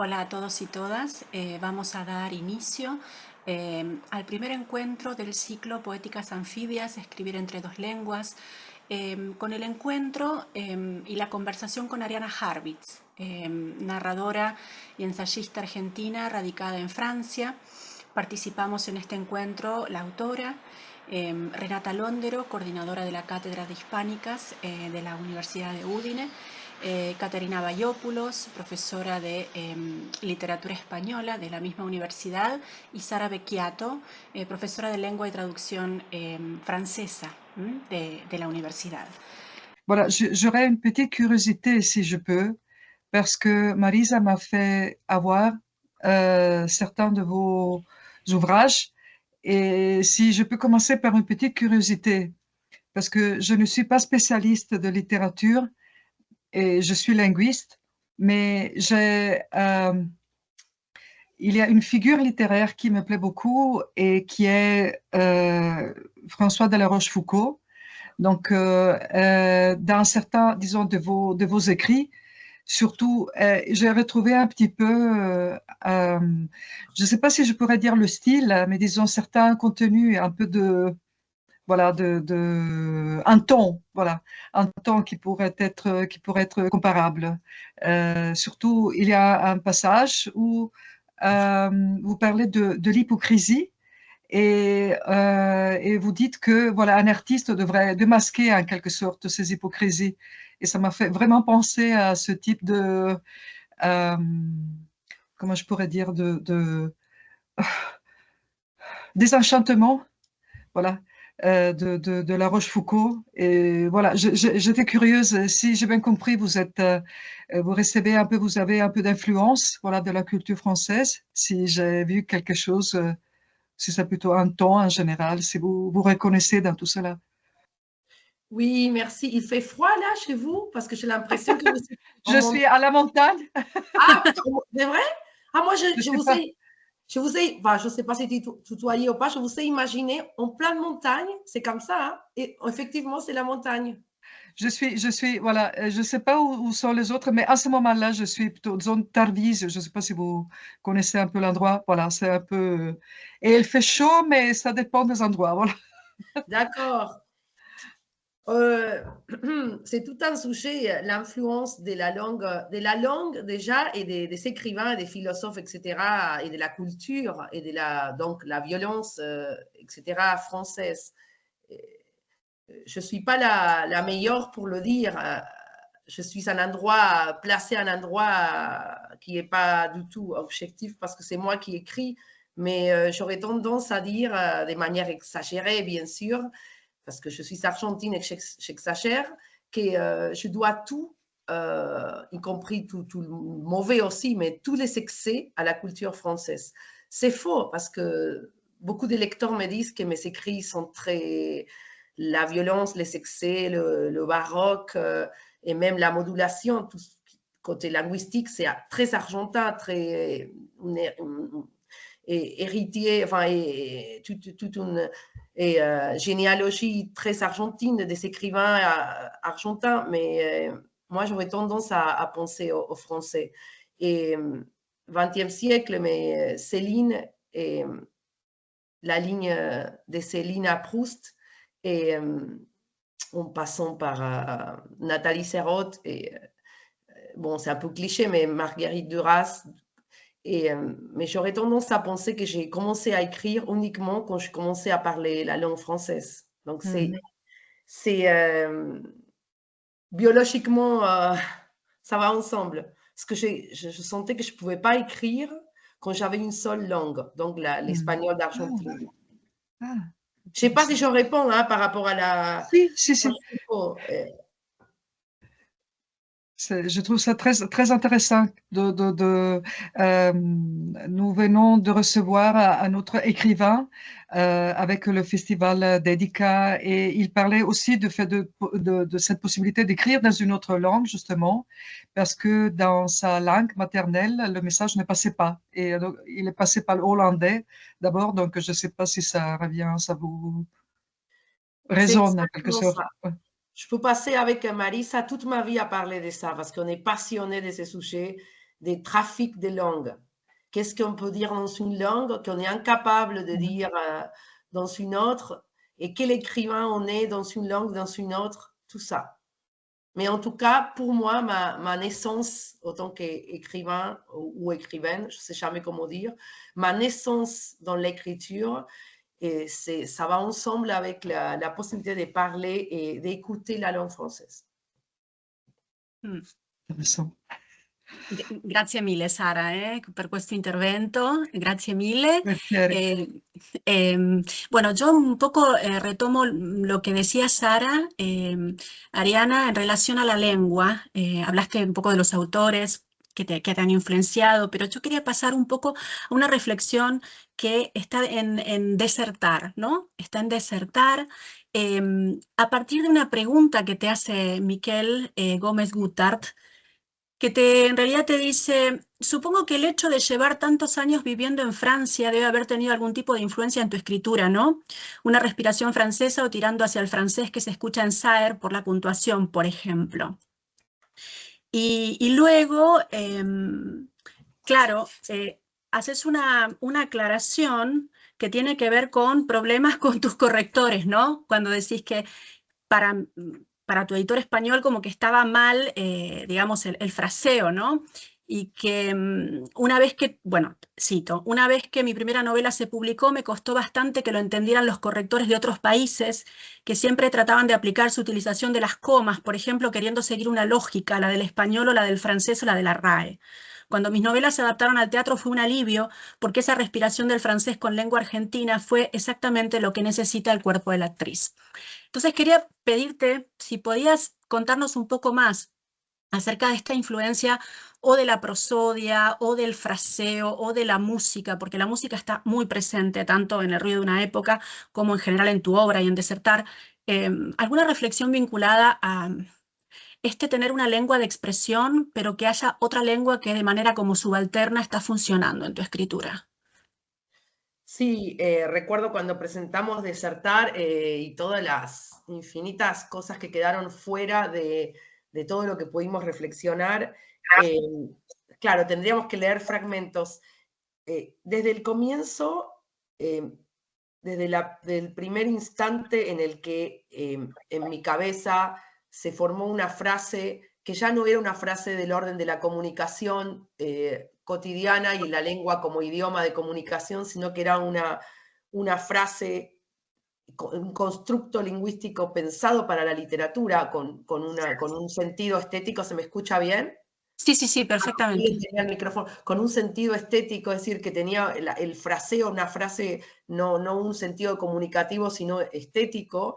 Hola a todos y todas. Vamos a dar inicio al primer encuentro del ciclo Poéticas Anfibias, Escribir entre dos lenguas, con el encuentro y la conversación con Ariana Harvitz, narradora y ensayista argentina radicada en Francia. Participamos en este encuentro la autora, Renata Londero, coordinadora de la Cátedra de Hispánicas de la Universidad de Udine, Caterina Bayopoulos, profesora de literatura española de la misma universidad, y Sara Becchiato, profesora de lengua y traducción francesa de la universidad. Voilà, j'aurais une petite curiosité si je peux, parce que Marisa m'a fait avoir certains de vos ouvrages, et si je peux commencer par une petite curiosité, parce que je ne suis pas spécialiste de littérature et je suis linguiste, mais il y a une figure littéraire qui me plaît beaucoup et qui est François de la Rochefoucauld. Donc, dans certains, disons, de vos écrits, surtout, j'ai retrouvé un petit peu, je ne sais pas si je pourrais dire le style, mais disons certains contenus, un peu de, voilà, un ton, voilà, un ton qui pourrait être comparable. Surtout, il y a un passage où vous parlez de l'hypocrisie et vous dites que voilà, un artiste devrait démasquer en quelque sorte ses hypocrisies. Et ça m'a fait vraiment penser à ce type de, euh, comment je pourrais dire, désenchantement, voilà, de La Rochefoucauld. Et voilà, j'étais curieuse. Si j'ai bien compris, vous recevez un peu, vous avez un peu d'influence, voilà, de la culture française. Si j'ai vu quelque chose. Si c'est plutôt un ton en général, si vous reconnaissez dans tout cela. Oui, merci. Il fait froid là chez vous? Parce que j'ai l'impression que vous êtes en Je suis à la montagne. Ah, c'est vrai? Ah, moi, Je sais pas. enfin, je sais pas si tu tutoyé ou pas, je vous ai imaginé en pleine montagne, c'est comme ça, hein? Et effectivement, c'est la montagne. Voilà, je sais pas où sont les autres, mais à ce moment-là, je suis plutôt zone Tarvise. Je sais pas si vous connaissez un peu l'endroit. Voilà, c'est un peu. Et il fait chaud, mais ça dépend des endroits. Voilà. D'accord. C'est tout un sujet, l'influence de la langue déjà et des écrivains, des philosophes, etc., et de la culture et donc la violence, etc., française. Je ne suis pas la meilleure pour le dire. Je suis placé à un endroit qui n'est pas du tout objectif parce que c'est moi qui écris, mais j'aurais tendance à dire de manière exagérée, bien sûr, parce que je suis argentine et que j'exagère, que je dois tout, y compris tout le mauvais aussi, mais tous les excès à la culture française. C'est faux parce que beaucoup de lecteurs me disent que mes écrits sont très la violence, les excès, le baroque et même la modulation, tout côté linguistique, c'est très argentin, très héritier, enfin, toute une généalogie très argentine des écrivains argentins, mais moi, j'aurais tendance à penser aux Français. Et 20e siècle, mais Céline et la ligne de Céline à Proust, et en passant par Nathalie Serrault, et bon, c'est un peu cliché, mais Marguerite Duras. Mais j'aurais tendance à penser que j'ai commencé à écrire uniquement quand je commençais à parler la langue française. Donc, c'est biologiquement, ça va ensemble. Parce que je sentais que je ne pouvais pas écrire quand j'avais une seule langue, donc l'espagnol d'Argentine. Ah, Je ne sais pas si je réponds hein, par rapport à la... si. Je trouve ça très, très intéressant. Nous venons de recevoir un autre écrivain avec le festival Dedica et il parlait aussi du fait de cette possibilité d'écrire dans une autre langue, justement, parce que dans sa langue maternelle, le message ne passait pas. Et donc, il est passé par le hollandais d'abord, donc je ne sais pas si ça revient, ça vous C'est résonne en quelque exactement sorte. ça. Ouais. Je peux passer avec Marisa toute ma vie à parler de ça parce qu'on est passionné de ces sujets trafic de langue. Qu'est-ce qu'on peut dire dans une langue qu'on est incapable de dire dans une autre, et quel écrivain on est dans une langue, dans une autre, tout ça. Mais en tout cas, pour moi, ma naissance, autant qu'écrivain ou écrivaine, je ne sais jamais comment dire, ma naissance dans l'écriture, et ça va ensemble avec la possibilité de parler et d'écouter la langue française. Intéressant. Grazie mille Sara per questo intervento, grazie mille. Grazie. Bueno, yo un poco retomo lo que decía Sara, Ariana, en relación a la lengua. Hablaste un poco de los autores que te han influenciado, pero yo quería pasar un poco a una reflexión que está en desertar, ¿no? Está en desertar. A partir de una pregunta que te hace Miquel Gómez Guttart, que en realidad te dice, supongo que el hecho de llevar tantos años viviendo en Francia debe haber tenido algún tipo de influencia en tu escritura, ¿no? Una respiración francesa o tirando hacia el francés que se escucha en Saer por la puntuación, por ejemplo. Y luego, claro, haces una aclaración que tiene que ver con problemas con tus correctores, ¿no? Cuando decís que para tu editor español como que estaba mal, digamos, el fraseo, ¿no? Y que una vez que, bueno, cito, una vez que mi primera novela se publicó me costó bastante que lo entendieran los correctores de otros países que siempre trataban de aplicar su utilización de las comas, por ejemplo, queriendo seguir una lógica, la del español o la del francés o la de la RAE. Cuando mis novelas se adaptaron al teatro fue un alivio, porque esa respiración del francés con lengua argentina fue exactamente lo que necesita el cuerpo de la actriz. Entonces quería pedirte si podías contarnos un poco más acerca de esta influencia o de la prosodia, o del fraseo, o de la música, porque la música está muy presente tanto en El ruido de una época como en general en tu obra y en Desertar. ¿Alguna reflexión vinculada a tener una lengua de expresión, pero que haya otra lengua que de manera como subalterna está funcionando en tu escritura? Sí, recuerdo cuando presentamos Desertar y todas las infinitas cosas que quedaron fuera de todo lo que pudimos reflexionar. Claro, tendríamos que leer fragmentos. Desde el comienzo, desde el primer instante en el que en mi cabeza se formó una frase que ya no era una frase del orden de la comunicación cotidiana y la lengua como idioma de comunicación, sino que era una frase, un constructo lingüístico pensado para la literatura, con un sentido estético. ¿Se me escucha bien? Sí, perfectamente. Tenía el micrófono con un sentido estético, es decir, que tenía el fraseo, una frase, no un sentido comunicativo, sino estético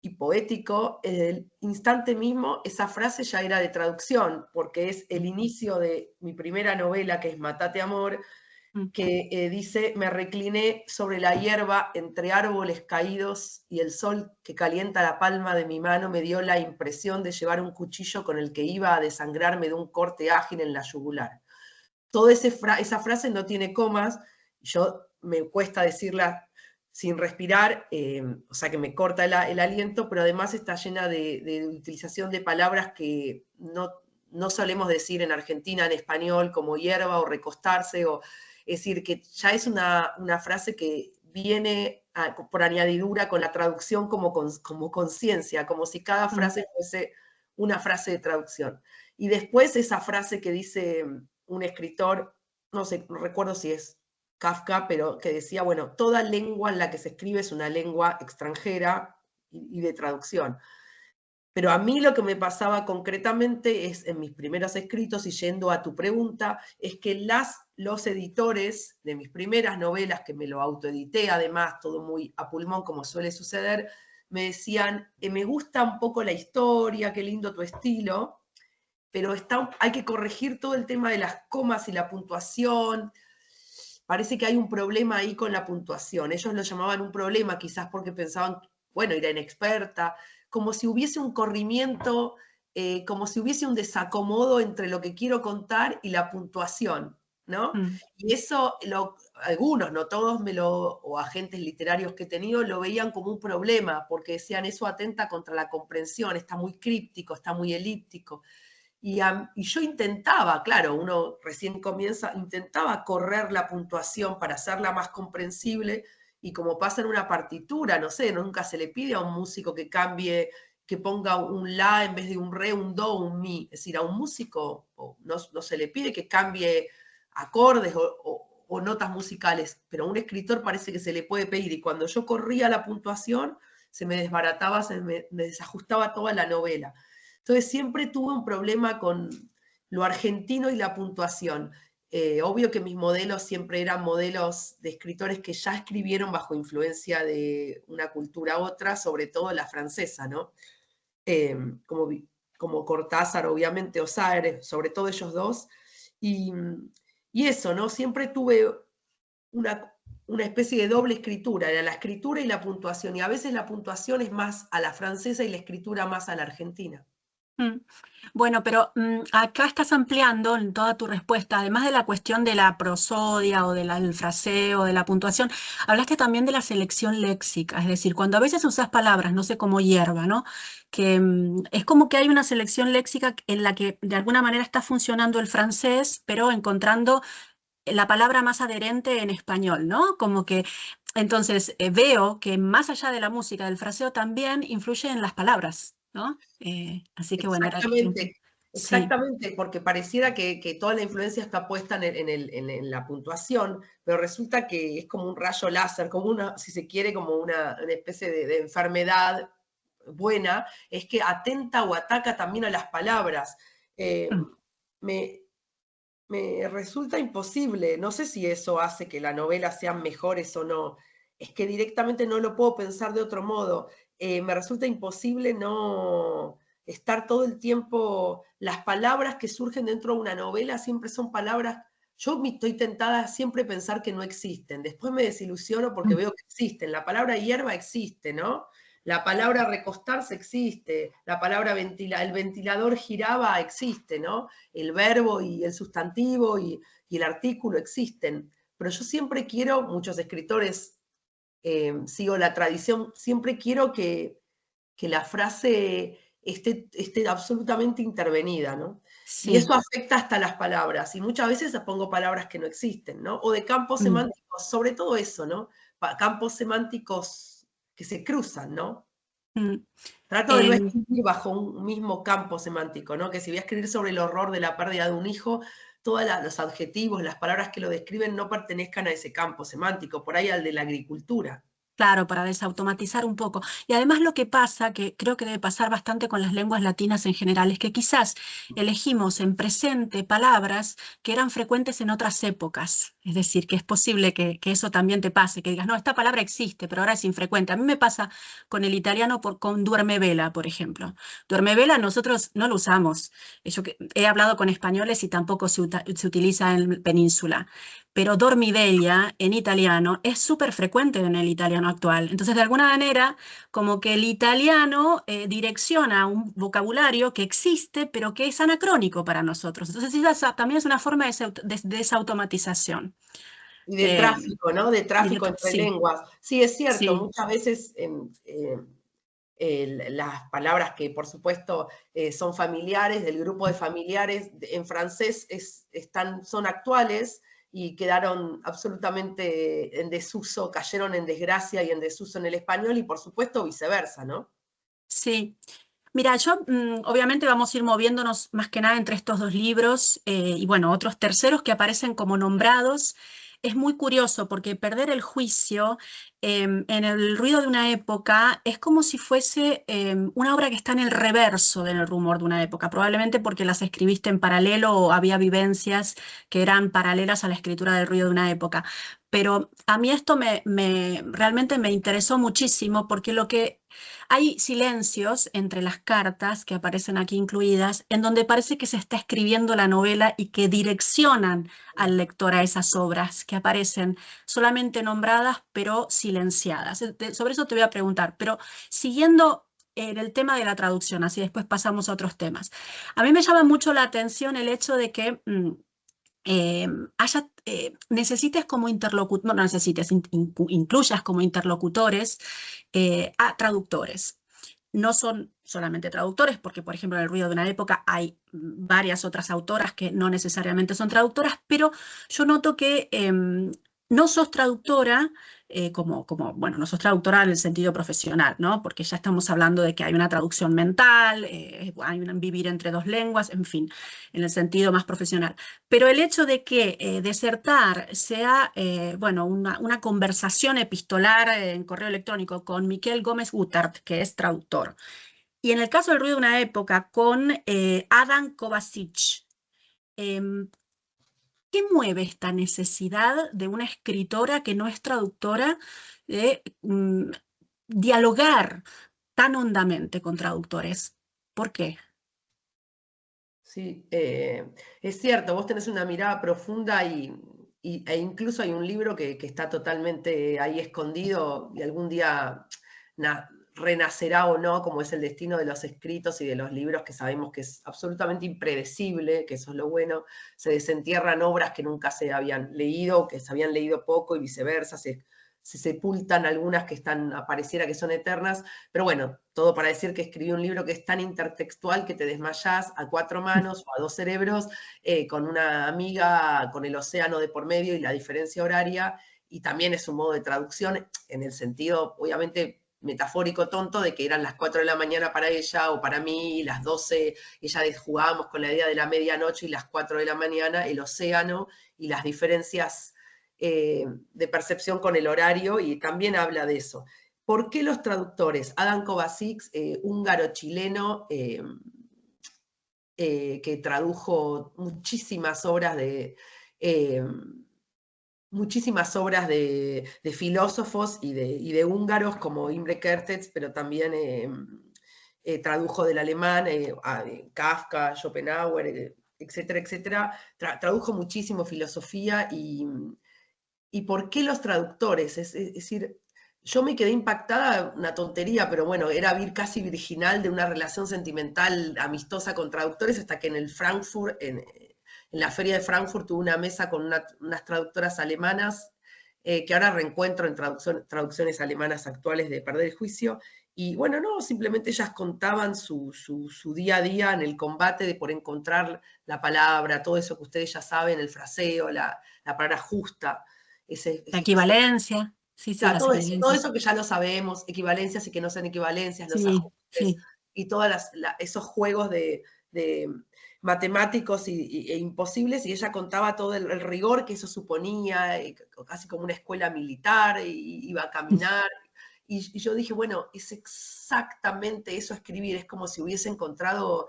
y poético. El instante mismo, esa frase ya era de traducción, porque es el inicio de mi primera novela, que es Matate Amor, que dice: me recliné sobre la hierba entre árboles caídos y el sol que calienta la palma de mi mano me dio la impresión de llevar un cuchillo con el que iba a desangrarme de un corte ágil en la yugular. Toda esa frase no tiene comas, yo me cuesta decirla sin respirar, o sea que me corta el aliento, pero además está llena de utilización de palabras que no solemos decir en Argentina en español, como hierba o recostarse, es decir, que ya es una frase que viene por añadidura con la traducción como conciencia, como si cada frase fuese una frase de traducción. Y después esa frase que dice un escritor, no sé, no recuerdo si es Kafka, pero que decía, bueno, toda lengua en la que se escribe es una lengua extranjera y de traducción. Pero a mí lo que me pasaba concretamente es, en mis primeros escritos, y yendo a tu pregunta, es que los editores de mis primeras novelas, que me lo autoedité, además, todo muy a pulmón, como suele suceder, me decían, me gusta un poco la historia, qué lindo tu estilo, pero hay que corregir todo el tema de las comas y la puntuación. Parece que hay un problema ahí con la puntuación. Ellos lo llamaban un problema, quizás porque pensaban, bueno, era inexperta, como si hubiese un corrimiento, como si hubiese un desacomodo entre lo que quiero contar y la puntuación, ¿no? Y eso, algunos, no todos, o agentes literarios que he tenido, lo veían como un problema, porque decían, eso atenta contra la comprensión, está muy críptico, está muy elíptico. y yo intentaba, claro, uno recién comienza, intentaba correr la puntuación para hacerla más comprensible, y como pasa en una partitura, no sé, nunca se le pide a un músico que cambie, que ponga un la en vez de un re, un do, un mi. Es decir, a un músico no se le pide que cambie acordes o notas musicales, pero a un escritor parece que se le puede pedir. Y cuando yo corría la puntuación, se me desbarataba, me desajustaba toda la novela. Entonces siempre tuve un problema con lo argentino y la puntuación. Obvio que mis modelos siempre eran modelos de escritores que ya escribieron bajo influencia de una cultura a otra, sobre todo la francesa, ¿no? Como Cortázar, obviamente, o Saer, sobre todo ellos dos. Y, y eso, ¿no? Siempre tuve una especie de doble escritura, era la escritura y la puntuación, y a veces la puntuación es más a la francesa y la escritura más a la argentina. Bueno, pero acá estás ampliando en toda tu respuesta, además de la cuestión de la prosodia o del fraseo, de la puntuación, hablaste también de la selección léxica, es decir, cuando a veces usas palabras, no sé, como hierba, ¿no? Que es como que hay una selección léxica en la que de alguna manera está funcionando el francés, pero encontrando la palabra más adherente en español, ¿no? Como que entonces veo que más allá de la música, del fraseo también influye en las palabras, ¿no? Así que bueno, Exactamente, sí. exactamente, porque pareciera que toda la influencia está puesta en la puntuación, pero resulta que es como un rayo láser, como una, si se quiere, como una especie de enfermedad buena, es que atenta o ataca también a las palabras. Me, me resulta imposible, no sé si eso hace que las novelas sean mejores o no, es que directamente no lo puedo pensar de otro modo. Me resulta imposible no estar todo el tiempo, las palabras que surgen dentro de una novela siempre son palabras, yo me estoy tentada a siempre pensar que no existen, después me desilusiono porque veo que existen, la palabra hierba existe, ¿no? La palabra recostarse existe, la palabra el ventilador giraba existe, ¿no? El verbo y el sustantivo y el artículo existen, pero yo siempre quiero, muchos escritores, sigo la tradición, siempre quiero que la frase esté absolutamente intervenida, ¿no? Y Sí. eso afecta hasta las palabras, y muchas veces pongo palabras que no existen, ¿no? O de campos semánticos, sobre todo eso, ¿no? Campos semánticos que se cruzan, ¿no? Mm. Trato de no Em, escribir bajo un mismo campo semántico, ¿no? Que si voy a escribir sobre el horror de la pérdida de un hijo, todos los adjetivos, las palabras que lo describen no pertenezcan a ese campo semántico, por ahí al de la agricultura. Claro, para desautomatizar un poco. Y además lo que pasa, que creo que debe pasar bastante con las lenguas latinas en general, es que quizás elegimos en presente palabras que eran frecuentes en otras épocas. Es decir, que es posible que eso también te pase, que digas, no, esta palabra existe, pero ahora es infrecuente. A mí me pasa con el italiano con duerme vela, por ejemplo. Duerme vela nosotros no lo usamos. Yo he hablado con españoles y tampoco se utiliza en Península. Pero dormiveglia en italiano es súper frecuente en el italiano actual. Entonces, de alguna manera, como que el italiano direcciona un vocabulario que existe, pero que es anacrónico para nosotros. Entonces, esa también es una forma de desautomatización. Y de tráfico, ¿no? De tráfico entre Sí, lenguas. Sí, es cierto, sí. muchas veces las palabras que por supuesto son familiares, del grupo de familiares, en francés son actuales y quedaron absolutamente en desuso, cayeron en desgracia y en desuso en el español y por supuesto viceversa, ¿no? Sí. Mira, yo obviamente vamos a ir moviéndonos más que nada entre estos dos libros y bueno, otros terceros que aparecen como nombrados. Es muy curioso porque perder el juicio en el ruido de una época es como si fuese una obra que está en el reverso del rumor de una época, probablemente porque las escribiste en paralelo o había vivencias que eran paralelas a la escritura del ruido de una época. Pero a mí esto realmente me interesó muchísimo porque lo que hay silencios entre las cartas que aparecen aquí incluidas, en donde parece que se está escribiendo la novela y que direccionan al lector a esas obras que aparecen solamente nombradas pero silenciadas. Sobre eso te voy a preguntar, pero siguiendo en el tema de la traducción, así después pasamos a otros temas. A mí me llama mucho la atención el hecho de que necesites como interlocutor, no necesites, incluyas como interlocutores a traductores. no son solamente traductores, porque por ejemplo en El ruido de una época hay varias otras autoras que no necesariamente son traductoras, pero yo noto que no sos traductora, bueno, no sos traductora en el sentido profesional, ¿no? Porque ya estamos hablando de que hay una traducción mental, hay un vivir entre dos lenguas, en fin, en el sentido más profesional. Pero el hecho de que desertar sea, bueno, una conversación epistolar en correo electrónico con Miquel Gómez Guttart, que es traductor, y en el caso del ruido de una época con Adam Kovacic, em, ¿qué mueve esta necesidad de una escritora que no es traductora de dialogar tan hondamente con traductores? ¿Por qué? Sí, es cierto, vos tenés una mirada profunda e incluso hay un libro que está totalmente ahí escondido y algún día renacerá o no, como es el destino de los escritos y de los libros que sabemos que es absolutamente impredecible, que eso es lo bueno, se desentierran obras que nunca se habían leído, que se habían leído poco y viceversa, se sepultan algunas que pareciera que son eternas, pero bueno, todo para decir que escribí un libro que es tan intertextual que te desmayás a 4 manos o a 2 cerebros, con una amiga, con el océano de por medio y la diferencia horaria, y también es un modo de traducción en el sentido, obviamente, metafórico tonto de que eran las 4 de la mañana para ella o para mí, y las 12, ella jugábamos con la idea de la medianoche y las 4 de la mañana, el océano y las diferencias de percepción con el horario, y también habla de eso. ¿Por qué los traductores? Adam Kovacic, húngaro-chileno, que tradujo muchísimas obras de filósofos y de húngaros como Imre Kertész, pero también tradujo del alemán a Kafka, Schopenhauer, etcétera, etcétera. Tradujo muchísimo filosofía y por qué los traductores. Es decir, yo me quedé impactada, una tontería, pero bueno, era casi virginal de una relación sentimental amistosa con traductores, hasta que en el Frankfurt, en la feria de Frankfurt, tuve una mesa con unas traductoras alemanas, que ahora reencuentro en traducciones alemanas actuales de Perder el Juicio, y bueno, no, simplemente ellas contaban su día a día en el combate por encontrar la palabra, todo eso que ustedes ya saben, el fraseo, la palabra justa. La equivalencia, sí, sí, Claro, las todo equivalencias. eso que ya lo sabemos, equivalencias y que no sean equivalencias, los Sí, ajustes sí. y todos esos juegos de matemáticos e imposibles, y ella contaba todo el rigor que eso suponía, casi como una escuela militar, y iba a caminar. Y yo dije, bueno, es exactamente eso escribir, es como si hubiese encontrado,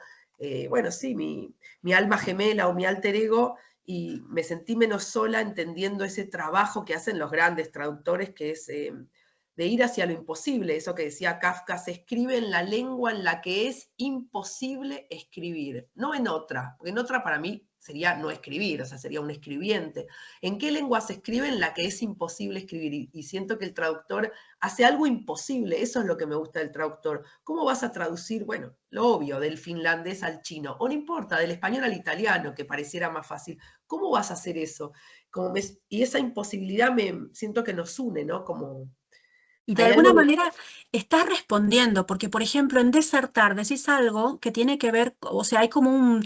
bueno, sí, mi alma gemela o mi alter ego, y me sentí menos sola entendiendo ese trabajo que hacen los grandes traductores, que es de ir hacia lo imposible, eso que decía Kafka, se escribe en la lengua en la que es imposible escribir, no en otra, porque en otra para mí sería no escribir, o sea, sería un escribiente. ¿En qué lengua se escribe en la que es imposible escribir? Y siento que el traductor hace algo imposible, eso es lo que me gusta del traductor. ¿Cómo vas a traducir, bueno, lo obvio, del finlandés al chino, o no importa, del español al italiano, que pareciera más fácil? ¿Cómo vas a hacer eso? Y esa imposibilidad siento que nos une, ¿no? Como Y de hay algo alguna de... manera estás respondiendo, porque por ejemplo en Desertar decís algo que tiene que ver, o sea, hay como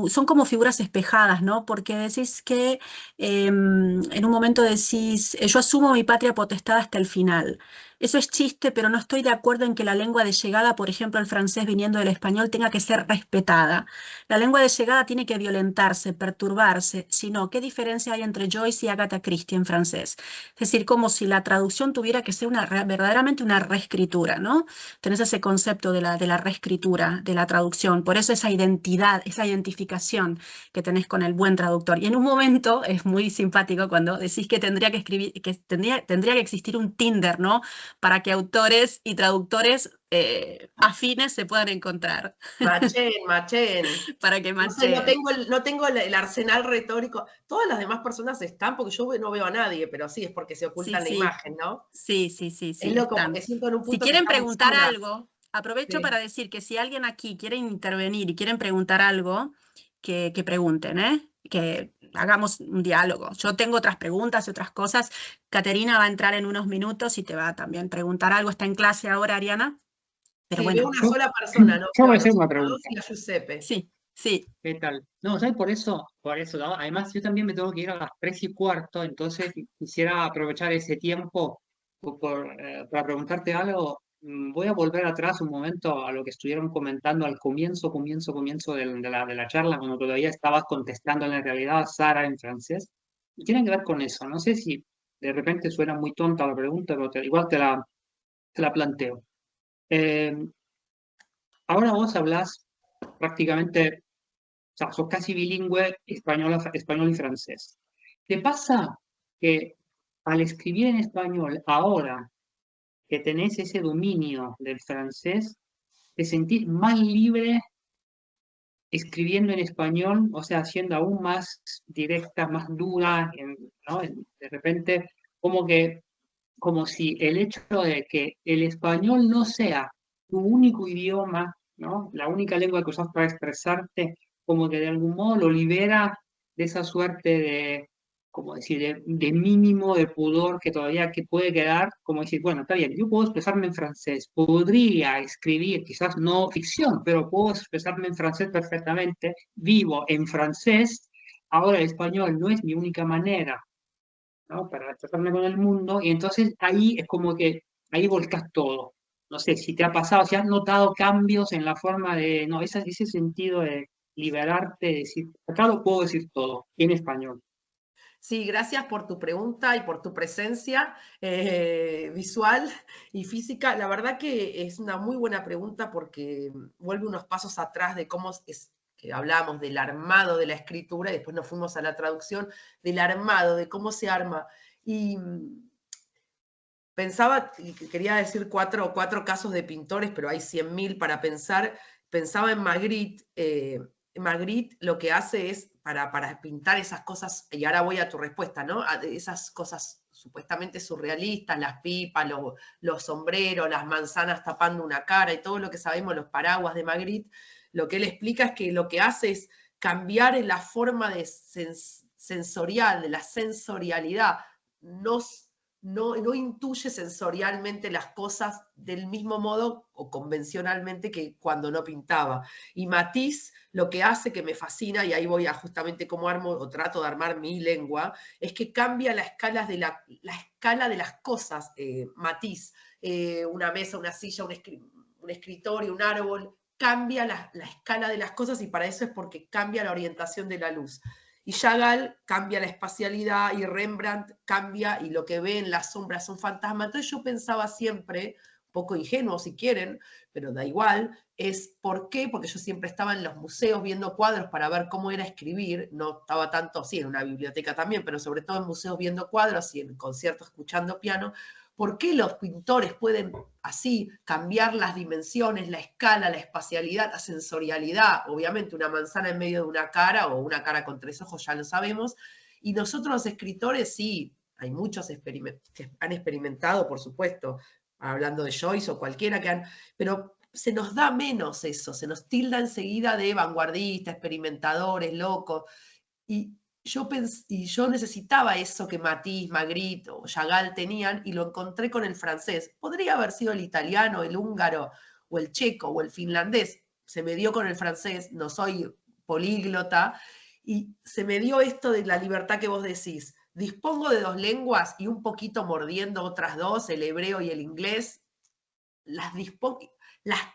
son como figuras espejadas, ¿no? Porque decís que en un momento decís, yo asumo mi patria potestad hasta el final. Eso es chiste, pero no estoy de acuerdo en que la lengua de llegada, por ejemplo, el francés viniendo del español, tenga que ser respetada. La lengua de llegada tiene que violentarse, perturbarse, si no, ¿qué diferencia hay entre Joyce y Agatha Christie en francés? Es decir, como si la traducción tuviera que ser verdaderamente una reescritura, ¿no? Tenés ese concepto de la reescritura, de la traducción, por eso esa identidad, esa identificación que tenés con el buen traductor. Y en un momento es muy simpático cuando decís que tendría que escribir, que tendría que existir un Tinder, ¿no? Para que autores y traductores afines se puedan encontrar, Machen. para que No sé, macheen. no tengo el arsenal retórico. Todas las demás personas están, porque yo no veo a nadie, pero sí, es porque se Sí, oculta la sí, imagen, ¿no? sí, sí, sí, Es sí, loco, están. porque siento en un Si punto que quieren estamos preguntar solas. algo, aprovecho Sí. para decir que si alguien aquí quiere intervenir y quieren preguntar algo, que pregunten, ¿eh? Que hagamos un diálogo. Yo tengo otras preguntas y otras cosas. Caterina va a entrar en unos minutos y te va a también preguntar algo. ¿Está en clase ahora, Ariana? Pero Sí, veo bueno, una Yo, sola persona, ¿no? yo Veo voy a a hacer los una dos pregunta. y a Giuseppe. sí, sí. ¿Qué tal? No, ¿sabes? Por eso, ¿no? Además, yo también me tengo que ir a las 3:15, entonces quisiera aprovechar ese tiempo para preguntarte algo. Voy a volver atrás un momento a lo que estuvieron comentando al comienzo de la charla, cuando todavía estabas contestando en realidad a Sara en francés. Y tiene que ver con eso. No sé si de repente suena muy tonta la pregunta, pero igual te la planteo. Eh, Ahora vos hablás prácticamente, o sea, sos casi bilingüe español y francés. ¿Te pasa que al escribir en español, ahora que tenés ese dominio del francés, te sentís más libre escribiendo en español, o sea, siendo aún más directa, más dura, ¿no? De repente, como que, como si el hecho de que el español no sea tu único idioma, ¿no? La única lengua que usas para expresarte, como que de algún modo lo libera de esa suerte de, como decir, de mínimo de pudor que todavía que puede quedar, como decir, bueno, está bien, yo puedo expresarme en francés, podría escribir, quizás no ficción, pero puedo expresarme en francés perfectamente, vivo en francés, ahora el español no es mi única manera, ¿no? Para tratarme con el mundo, y entonces ahí es como que ahí volcas todo. No sé si te ha pasado, si has notado cambios en la forma de, no, ese sentido de liberarte, de decir, acá lo puedo decir todo, en español. Sí, gracias por tu pregunta y por tu presencia visual y física. La verdad que es una muy buena pregunta porque vuelve unos pasos atrás de cómo es que hablamos del armado de la escritura y después nos fuimos a la traducción del armado, de cómo se arma. Y pensaba, y quería decir cuatro casos de pintores, pero hay 100.000 para pensar. Pensaba en Magritte. Magritte lo que hace es, para pintar esas cosas, y ahora voy a tu respuesta, ¿no? Esas cosas supuestamente surrealistas, las pipas, los sombreros, las manzanas tapando una cara y todo lo que sabemos, los paraguas de Magritte, lo que él explica es que lo que hace es cambiar en la forma de sensorial, de la sensorialidad. No intuye sensorialmente las cosas del mismo modo o convencionalmente que cuando no pintaba. Y Matisse lo que hace, que me fascina, y ahí voy a justamente cómo armo o trato de armar mi lengua, es que cambia la escala de las cosas. Matisse, una mesa, una silla, un escritorio, un árbol, cambia la escala de las cosas, y para eso es porque cambia la orientación de la luz. Y Chagall cambia la espacialidad, y Rembrandt cambia, y lo que ve en las sombras son fantasmas. Entonces yo pensaba siempre, un poco ingenuo si quieren, pero da igual, es ¿por qué? Porque yo siempre estaba en los museos viendo cuadros para ver cómo era escribir, no estaba tanto, sí, en una biblioteca también, pero sobre todo en museos viendo cuadros y en conciertos escuchando piano. ¿Por qué los pintores pueden así cambiar las dimensiones, la escala, la espacialidad, la sensorialidad? Obviamente una manzana en medio de una cara o una cara con 3 ojos ya lo sabemos. Y nosotros los escritores sí, hay muchos que han experimentado, por supuesto, hablando de Joyce o cualquiera pero se nos da menos eso, se nos tilda enseguida de vanguardistas, experimentadores, locos. Y yo necesitaba eso que Matisse, Magritte o Chagall tenían, y lo encontré con el francés. Podría haber sido el italiano, el húngaro o el checo o el finlandés. Se me dio con el francés, no soy políglota, y se me dio esto de la libertad que vos decís. Dispongo de 2 lenguas y un poquito mordiendo otras 2, el hebreo y el inglés. Las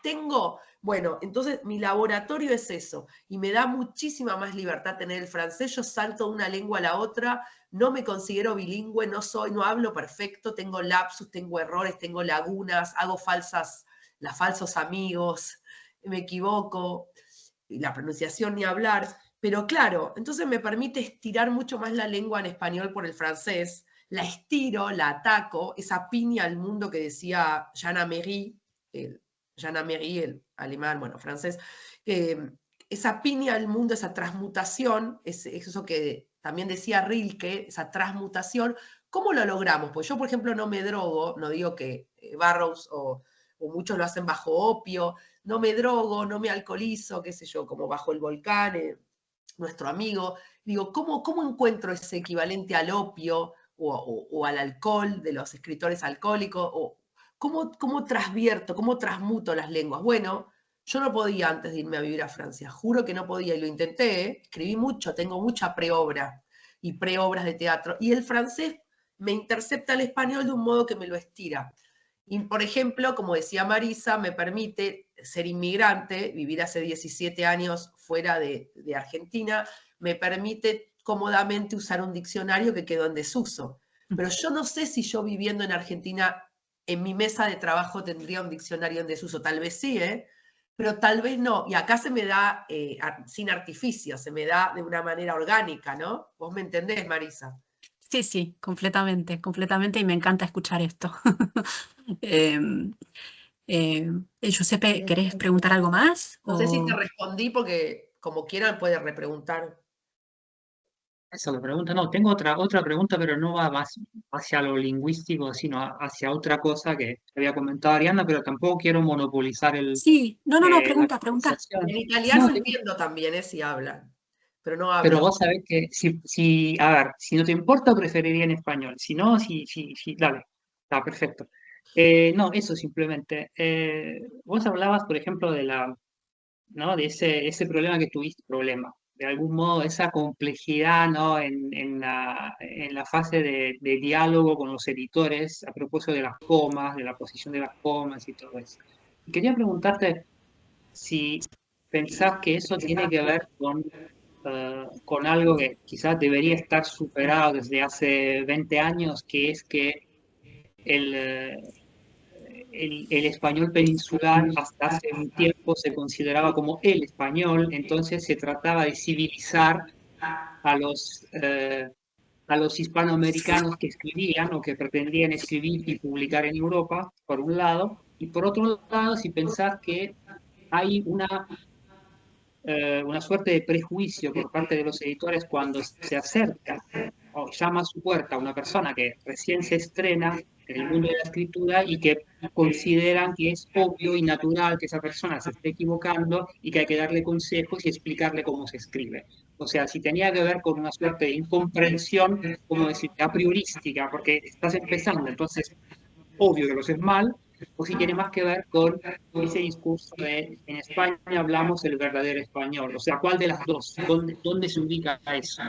tengo. Bueno, entonces mi laboratorio es eso, y me da muchísima más libertad tener el francés. Yo salto de una lengua a la otra, no me considero bilingüe, no hablo perfecto, tengo lapsus, tengo errores, tengo lagunas, hago falsos amigos, me equivoco, y la pronunciación ni hablar. Pero claro, entonces me permite estirar mucho más la lengua en español por el francés. La estiro, la ataco, esa piña al mundo que decía Jean Améry, el alemán, bueno, francés, esa piña al mundo, esa transmutación, es eso que también decía Rilke, esa transmutación. ¿Cómo lo logramos? Pues yo, por ejemplo, no me drogo, no digo que Burroughs o muchos lo hacen bajo opio, no me drogo, no me alcoholizo, qué sé yo, como bajo el volcán, nuestro amigo. Digo, ¿cómo encuentro ese equivalente al opio o al alcohol de los escritores alcohólicos? ¿cómo trasvierto, cómo transmuto las lenguas? Bueno, yo no podía antes de irme a vivir a Francia, juro que no podía y lo intenté, ¿eh? Escribí mucho, tengo mucha preobra y preobras de teatro, y el francés me intercepta el español de un modo que me lo estira. Y, por ejemplo, como decía Marisa, me permite ser inmigrante, vivir hace 17 años fuera de Argentina, me permite cómodamente usar un diccionario que quedó en desuso. Pero yo no sé si yo viviendo en Argentina, en mi mesa de trabajo tendría un diccionario en desuso. Tal vez sí, ¿eh? Pero tal vez no. Y acá se me da sin artificio, se me da de una manera orgánica, ¿no? ¿Vos me entendés, Marisa? Sí, sí, completamente, completamente, y me encanta escuchar esto. Em, Giuseppe, ¿querés preguntar algo más? No sé si te O... respondí porque como quieran puede repreguntar. Esa es la pregunta. No, tengo otra pregunta, pero no va más hacia lo lingüístico, sino hacia otra cosa que había comentado Ariana, pero tampoco quiero monopolizar Sí, no, no, no, la pregunta, pregunta. En conversación. italiano No, entiendo también, si hablan, pero no pero hablo. vos sabés que a ver, si no te importa, preferiría en español. Si no, dale, está perfecto. No, eso simplemente. Vos hablabas, por ejemplo, ¿no? De ese problema que tuviste, de algún modo, esa complejidad, ¿no? En la fase de diálogo con los editores a propósito de las comas, de la posición de las comas y todo eso. Y quería preguntarte si pensás que eso tiene que ver con algo que quizás debería estar superado desde hace 20 años, que es que el, eh, el español peninsular hasta hace un tiempo se consideraba como el español, entonces se trataba de civilizar a a los hispanoamericanos que escribían o que pretendían escribir y publicar en Europa, por un lado, y por otro lado, si pensás que hay una suerte de prejuicio por parte de los editores cuando se acerca o llama a su puerta a una persona que recién se estrena en el mundo de la escritura y que consideran que es obvio y natural que esa persona se esté equivocando y que hay que darle consejos y explicarle cómo se escribe. O sea, si tenía que ver con una suerte de incomprensión, como decir, a priorística, porque estás empezando, entonces obvio que lo haces mal, o si tiene más que ver con ese discurso de en España hablamos el verdadero español. O sea, ¿cuál de las dos? ¿Dónde se ubica eso?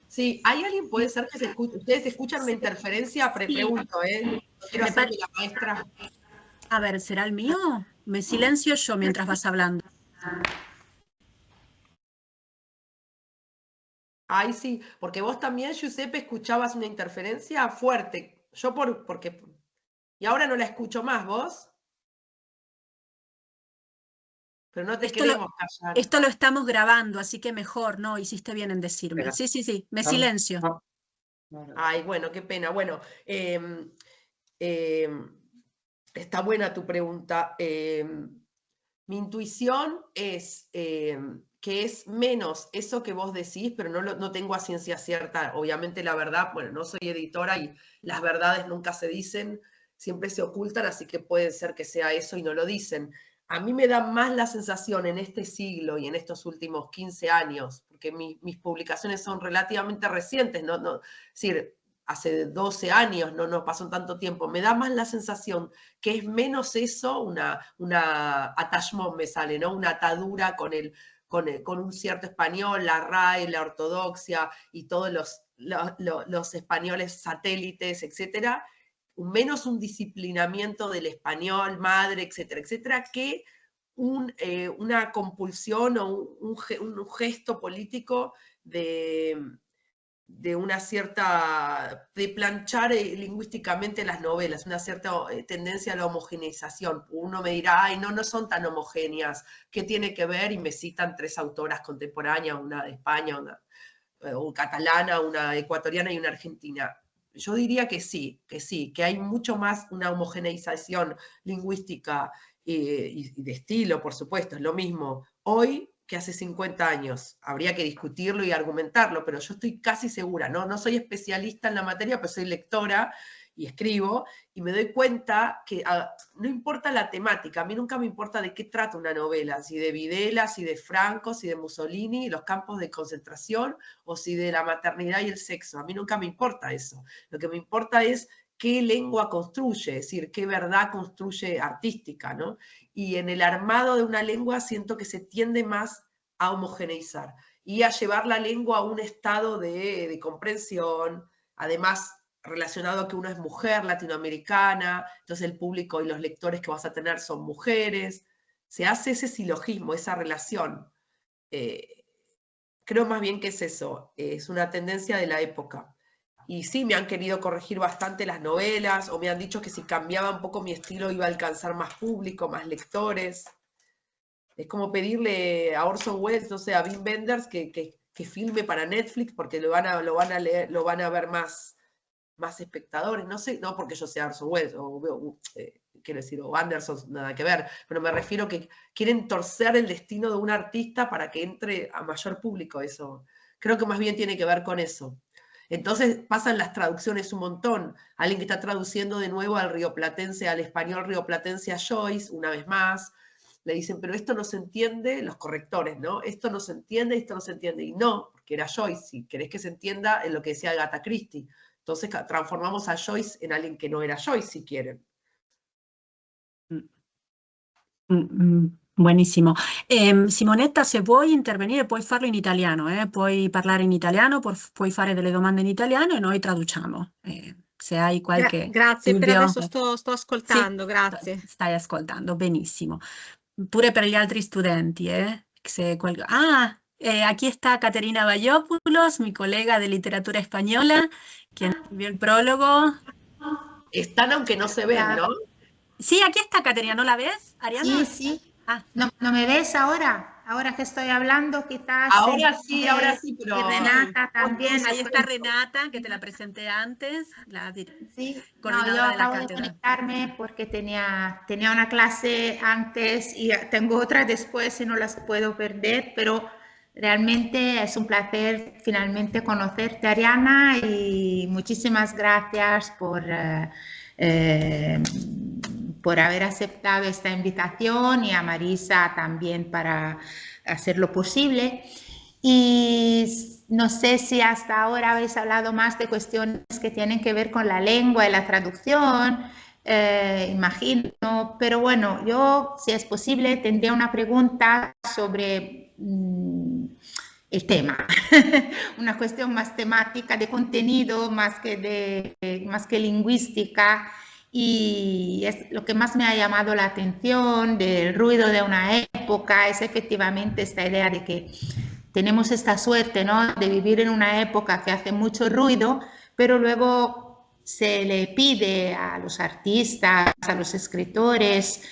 Sí, ¿hay alguien, puede ser que se escuche? ¿Ustedes escuchan la interferencia? Sí, Pregunto, ¿eh? No quiero me hacerme pare- la maestra. A ver, ¿será el mío? Me silencio yo mientras vas hablando. Ay, sí, porque vos también, Giuseppe, escuchabas una interferencia fuerte. Yo porque... Y ahora no la escucho más, ¿vos? Pero no te Esto lo, queremos callar. esto lo estamos grabando, así que mejor, ¿no? Hiciste bien en decirme. Espera. Sí, sí, sí, me Ah, silencio. ah, ah, Ay, bueno, qué pena. Bueno, eh, está buena tu pregunta. Mi intuición es que es menos eso que vos decís, pero no tengo a ciencia cierta. Obviamente la verdad, bueno, no soy editora y las verdades nunca se dicen, siempre se ocultan, así que puede ser que sea eso y no lo dicen. A mí me da más la sensación en este siglo y en estos últimos 15 años, porque mis publicaciones son relativamente recientes, es decir, hace 12 años, no pasó tanto tiempo, me da más la sensación que es menos eso, una attachment me sale, ¿no? Una atadura con un cierto español, la RAE, la ortodoxia y todos los españoles satélites, etcétera, menos un disciplinamiento del español, madre, etcétera, etcétera, que una compulsión o un gesto político de una cierta, de planchar lingüísticamente las novelas, una cierta tendencia a la homogeneización. Uno me dirá, ay, no son tan homogéneas, ¿qué tiene que ver? Y me citan 3 autoras contemporáneas, una de España, una catalana, una ecuatoriana y una argentina. Yo diría que sí, que hay mucho más una homogeneización lingüística y de estilo, por supuesto, es lo mismo hoy que hace 50 años. Habría que discutirlo y argumentarlo, pero yo estoy casi segura, no soy especialista en la materia, pero soy lectora y escribo, y me doy cuenta que no importa la temática, a mí nunca me importa de qué trata una novela, si de Videla, si de Franco, si de Mussolini, los campos de concentración, o si de la maternidad y el sexo. A mí nunca me importa eso. Lo que me importa es qué lengua construye, es decir, qué verdad construye artística, ¿no? Y en el armado de una lengua siento que se tiende más a homogeneizar y a llevar la lengua a un estado de comprensión, además relacionado a que uno es mujer latinoamericana, entonces el público y los lectores que vas a tener son mujeres, se hace ese silogismo, esa relación. Creo más bien que es eso, es una tendencia de la época. Y sí, me han querido corregir bastante las novelas, o me han dicho que si cambiaba un poco mi estilo iba a alcanzar más público, más lectores. Es como pedirle a Orson Welles, no sé, a Wim Wenders que filme para Netflix porque lo van a leer, lo van a ver más espectadores. No sé, no porque yo sea Orson Welles, quiero decir, o Anderson, nada que ver, pero me refiero que quieren torcer el destino de un artista para que entre a mayor público eso. Creo que más bien tiene que ver con eso. Entonces pasan las traducciones un montón. Alguien que está traduciendo de nuevo al rioplatense, al español rioplatense a Joyce, una vez más, le dicen, pero esto no se entiende, los correctores, ¿no? Esto no se entiende, esto no se entiende. Y no, porque era Joyce, si querés que se entienda en lo que decía Agatha Christie. Entonces transformamos a Joyce en alguien que no era Joyce, si quieren. Buonissimo. Simonetta, se vuoi intervenire puoi farlo in italiano, puoi parlare in italiano, puoi fare delle domande in italiano e noi traduciamo. Se hai qualche Grazie, per dubbio. adesso sto ascoltando, Sì, grazie. stai ascoltando, benissimo. Pure per gli altri studenti, aquí está Caterina Vallopoulos, mi colega de literatura española, quien escribió el prólogo. Están aunque no se ven, ¿no? Sí, aquí está Caterina, ¿no la ves, Ariana? Sí, sí. Ah. ¿No me ves ahora? Ahora que estoy hablando, quizás. Ahora sí, pero. Y Renata también. Ahí está Renata, que te la presenté antes, Sí, no, yo coordinadora de la acabo de cátedra. conectarme porque tenía una clase antes y tengo otra después y no las puedo perder, pero realmente es un placer finalmente conocerte, Ariana, y muchísimas gracias por haber aceptado esta invitación y a Marisa también para hacerlo posible. Y no sé si hasta ahora habéis hablado más de cuestiones que tienen que ver con la lengua y la traducción, imagino, pero bueno, yo, si es posible, tendría una pregunta sobre el tema, una cuestión más temática, de contenido, más que lingüística. Y es lo que más me ha llamado la atención del ruido de una época, es efectivamente esta idea de que tenemos esta suerte, ¿no?, de vivir en una época que hace mucho ruido, pero luego se le pide a los artistas, a los escritores,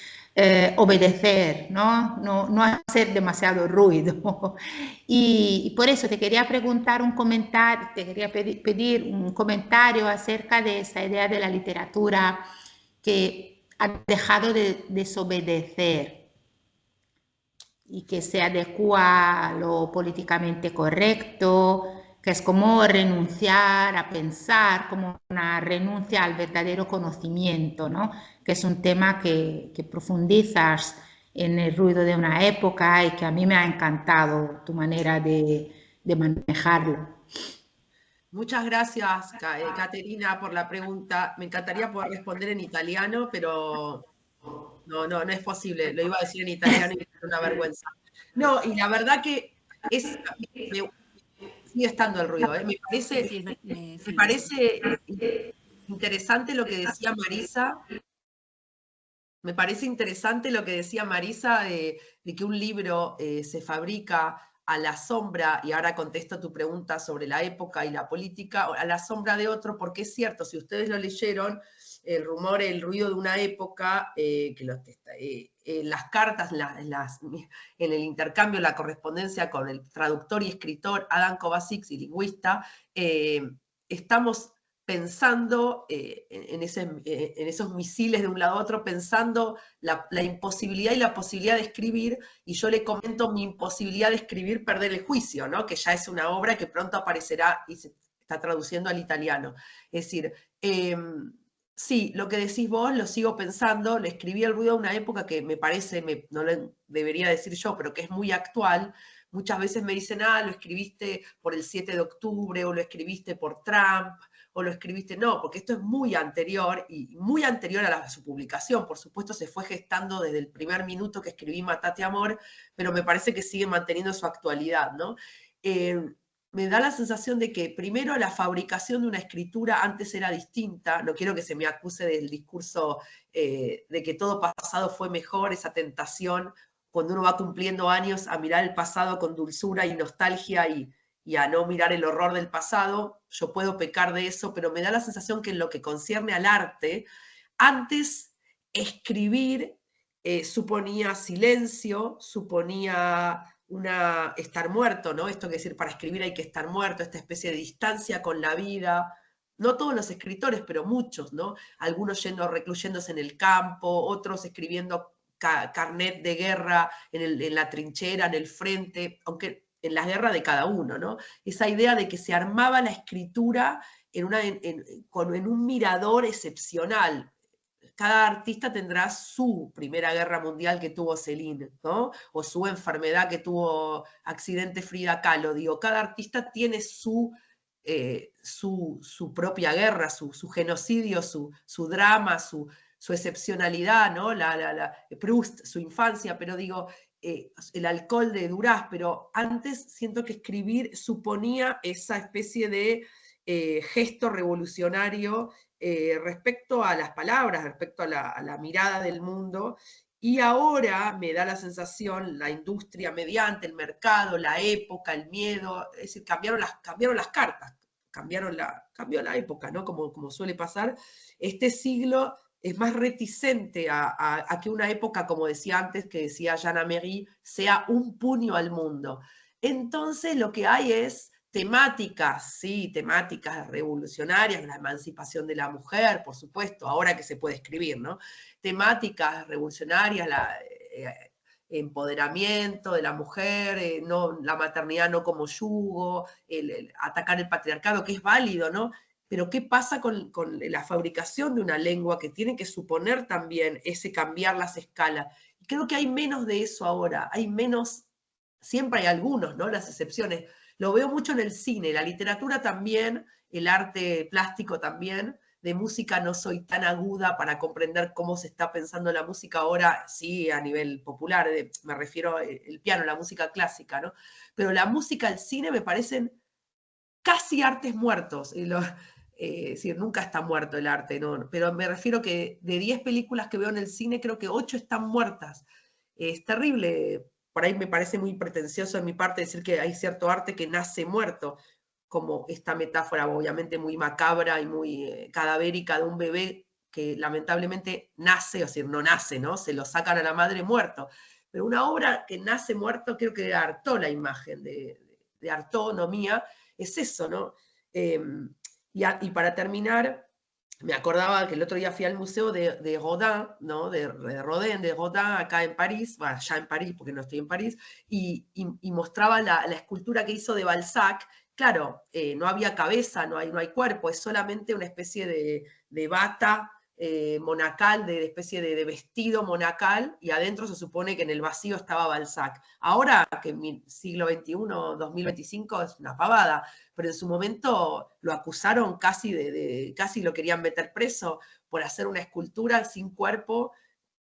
obedecer, no hacer demasiado ruido. Y por eso te quería preguntar pedir un comentario acerca de esa idea de la literatura que ha dejado de desobedecer y que se adecua a lo políticamente correcto, que es como renunciar a pensar, como una renuncia al verdadero conocimiento, ¿no?, que es un tema que profundizas en el ruido de una época y que a mí me ha encantado tu manera de manejarlo. Muchas gracias, Caterina, por la pregunta. Me encantaría poder responder en italiano, pero no es posible. Lo iba a decir en italiano y es una vergüenza. No, y la verdad que sigue estando el ruido. Me parece interesante lo que decía Marisa. Me parece interesante lo que decía Marisa de que un libro se fabrica a la sombra, y ahora contesto tu pregunta sobre la época y la política, a la sombra de otro, porque es cierto, si ustedes lo leyeron, el rumor, el ruido de una época, las cartas, en el intercambio, la correspondencia con el traductor y escritor Adam Kovacic y lingüista, estamos pensando en esos misiles de un lado a otro, pensando la imposibilidad y la posibilidad de escribir, y yo le comento mi imposibilidad de escribir Perder el juicio, ¿no?, que ya es una obra que pronto aparecerá y se está traduciendo al italiano. Es decir, sí, lo que decís vos lo sigo pensando, le escribí El ruido de una época que me parece, no lo debería decir yo, pero que es muy actual. Muchas veces me dicen, lo escribiste por el 7 de octubre, o lo escribiste por Trump, o lo escribiste, no, porque esto es muy anterior y muy anterior a su publicación. Por supuesto, se fue gestando desde el primer minuto que escribí Matate Amor, pero me parece que sigue manteniendo su actualidad, ¿no? Me da la sensación de que primero la fabricación de una escritura antes era distinta, no quiero que se me acuse del discurso de que todo pasado fue mejor, esa tentación, cuando uno va cumpliendo años a mirar el pasado con dulzura y nostalgia y a no mirar el horror del pasado, yo puedo pecar de eso, pero me da la sensación que en lo que concierne al arte, antes escribir suponía silencio, suponía estar muerto, ¿no? Esto que decir, para escribir hay que estar muerto, esta especie de distancia con la vida. No todos los escritores, pero muchos, ¿no? Algunos recluyéndose en el campo, otros escribiendo carnet de guerra en la trinchera, en el frente, aunque en la guerra de cada uno, ¿no? Esa idea de que se armaba la escritura en un mirador excepcional. Cada artista tendrá su Primera Guerra Mundial que tuvo Céline, ¿no? O su enfermedad que tuvo accidente Frida Kahlo. Digo, cada artista tiene su propia guerra, su genocidio, su drama, su excepcionalidad, ¿no? Proust, su infancia, pero digo, el alcohol de Duras, pero antes siento que escribir suponía esa especie de gesto revolucionario respecto a las palabras, respecto a la mirada del mundo, y ahora me da la sensación, la industria mediante, el mercado, la época, el miedo, es decir, cambiaron las cartas, cambió la época, ¿no? Como suele pasar. Este siglo es más reticente a que una época, como decía antes, que decía Jean Améry, sea un puño al mundo. Entonces lo que hay es temáticas, sí, temáticas revolucionarias, la emancipación de la mujer, por supuesto, ahora que se puede escribir, ¿no? Temáticas revolucionarias, empoderamiento de la mujer, la maternidad no como yugo, atacar el patriarcado, que es válido, ¿no? Pero ¿qué pasa con la fabricación de una lengua que tiene que suponer también ese cambiar las escalas? Y creo que hay menos de eso ahora, hay menos, siempre hay algunos, ¿no? Las excepciones. Lo veo mucho en el cine, la literatura también, el arte plástico también. De música no soy tan aguda para comprender cómo se está pensando la música ahora, sí, a nivel popular, me refiero al piano, la música clásica, ¿no? Pero la música, el cine me parecen casi artes muertos. Es decir, nunca está muerto el arte, ¿no? Pero me refiero que de 10 películas que veo en el cine, creo que 8 están muertas. Es terrible. Por ahí me parece muy pretencioso de mi parte decir que hay cierto arte que nace muerto, como esta metáfora obviamente muy macabra y muy cadavérica de un bebé que lamentablemente nace, o sea, no nace, ¿no? Se lo sacan a la madre muerto. Pero una obra que nace muerto, creo que Artaud, la imagen de Artaud, no mía, es eso, ¿no? Y para terminar, me acordaba que el otro día fui al museo de Rodin, ¿no? de Rodin, acá en París, bueno, ya en París, porque no estoy en París, y mostraba la escultura que hizo de Balzac. Claro, no había cabeza, no hay cuerpo, es solamente una especie de bata monacal, de especie de vestido monacal, y adentro se supone que en el vacío estaba Balzac. Ahora, que en el siglo XXI, 2025, es una pavada, pero en su momento lo acusaron casi lo querían meter preso por hacer una escultura sin cuerpo,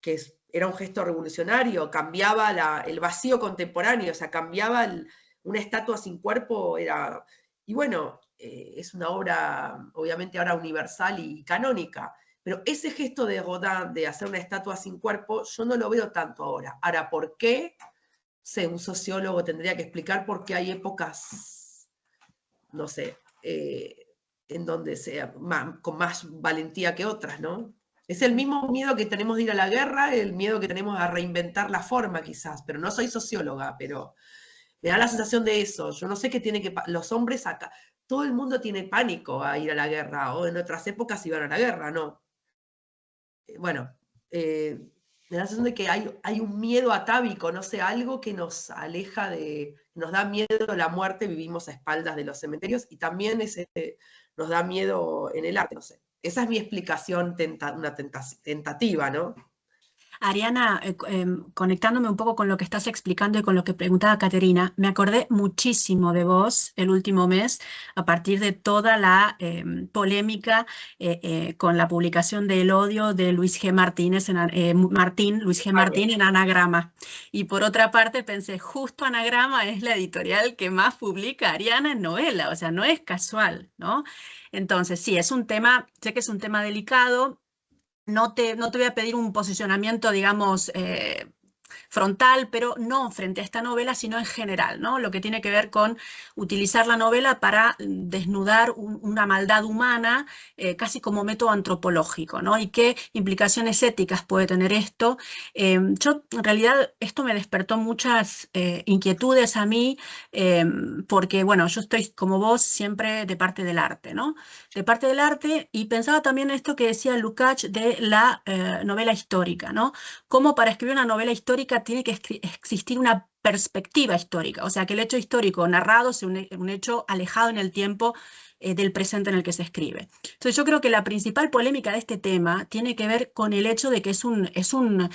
que era un gesto revolucionario, cambiaba el vacío contemporáneo, o sea, cambiaba una estatua sin cuerpo, y bueno, es una obra obviamente ahora universal y canónica, pero ese gesto de Rodin de hacer una estatua sin cuerpo, yo no lo veo tanto ahora. Ahora, ¿por qué? Sé, un sociólogo tendría que explicar por qué hay épocas, no sé, en donde sea con más valentía que otras, ¿no? Es el mismo miedo que tenemos de ir a la guerra, el miedo que tenemos a reinventar la forma quizás, pero no soy socióloga, pero me da la sensación de eso. Yo no sé qué tiene que... Los hombres acá, todo el mundo tiene pánico a ir a la guerra, o en otras épocas iban a la guerra, ¿no? Bueno, me da la sensación de que hay un miedo atávico, no sé, algo que nos aleja nos da miedo a la muerte, vivimos a espaldas de los cementerios, y también nos da miedo en el arte, no sé. Esa es mi explicación, una tentativa, ¿no? Ariana, conectándome un poco con lo que estás explicando y con lo que preguntaba Caterina, me acordé muchísimo de vos el último mes a partir de toda la polémica con la publicación de El odio de Luis G. Martínez Luis G. Martín en Anagrama. Y por otra parte pensé, justo Anagrama es la editorial que más publica Ariana en novela, o sea, no es casual, ¿no? Entonces, sí, es un tema, sé que es un tema delicado. No te voy a pedir un posicionamiento, digamos, frontal, pero no frente a esta novela, sino en general, ¿no? Lo que tiene que ver con utilizar la novela para desnudar una maldad humana, casi como método antropológico, ¿no? Y qué implicaciones éticas puede tener esto. Yo, en realidad, esto me despertó muchas inquietudes a mí, porque, bueno, yo estoy como vos siempre de parte del arte, ¿no? De parte del arte, y pensaba también en esto que decía Lukács de la novela histórica, ¿no? Cómo para escribir una novela histórica tiene que existir una perspectiva histórica, o sea, que el hecho histórico narrado sea un hecho alejado en el tiempo del presente en el que se escribe. Entonces yo creo que la principal polémica de este tema tiene que ver con el hecho de que es un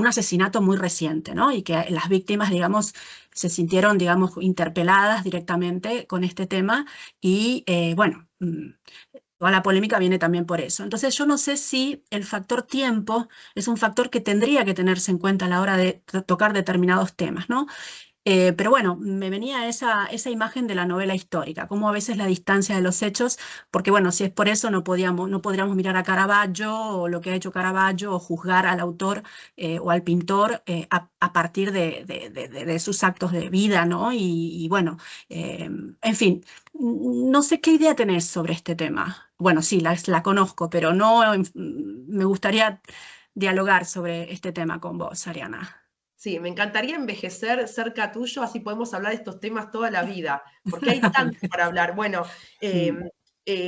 asesinato muy reciente, ¿no? Y que las víctimas, digamos, se sintieron, digamos, interpeladas directamente con este tema y, bueno, toda la polémica viene también por eso. Entonces yo no sé si el factor tiempo es un factor que tendría que tenerse en cuenta a la hora de tocar determinados temas, ¿no? Pero bueno, me venía esa imagen de la novela histórica, como a veces la distancia de los hechos, porque bueno, si es por eso no podríamos mirar a Caravaggio o lo que ha hecho Caravaggio o juzgar al autor o al pintor a partir de sus actos de vida, ¿no? Y bueno, en fin, no sé qué idea tenés sobre este tema. Bueno, sí, la conozco, pero no me gustaría dialogar sobre este tema con vos, Ariana. Sí, me encantaría envejecer cerca tuyo, así podemos hablar de estos temas toda la vida, porque hay tanto para hablar. Bueno,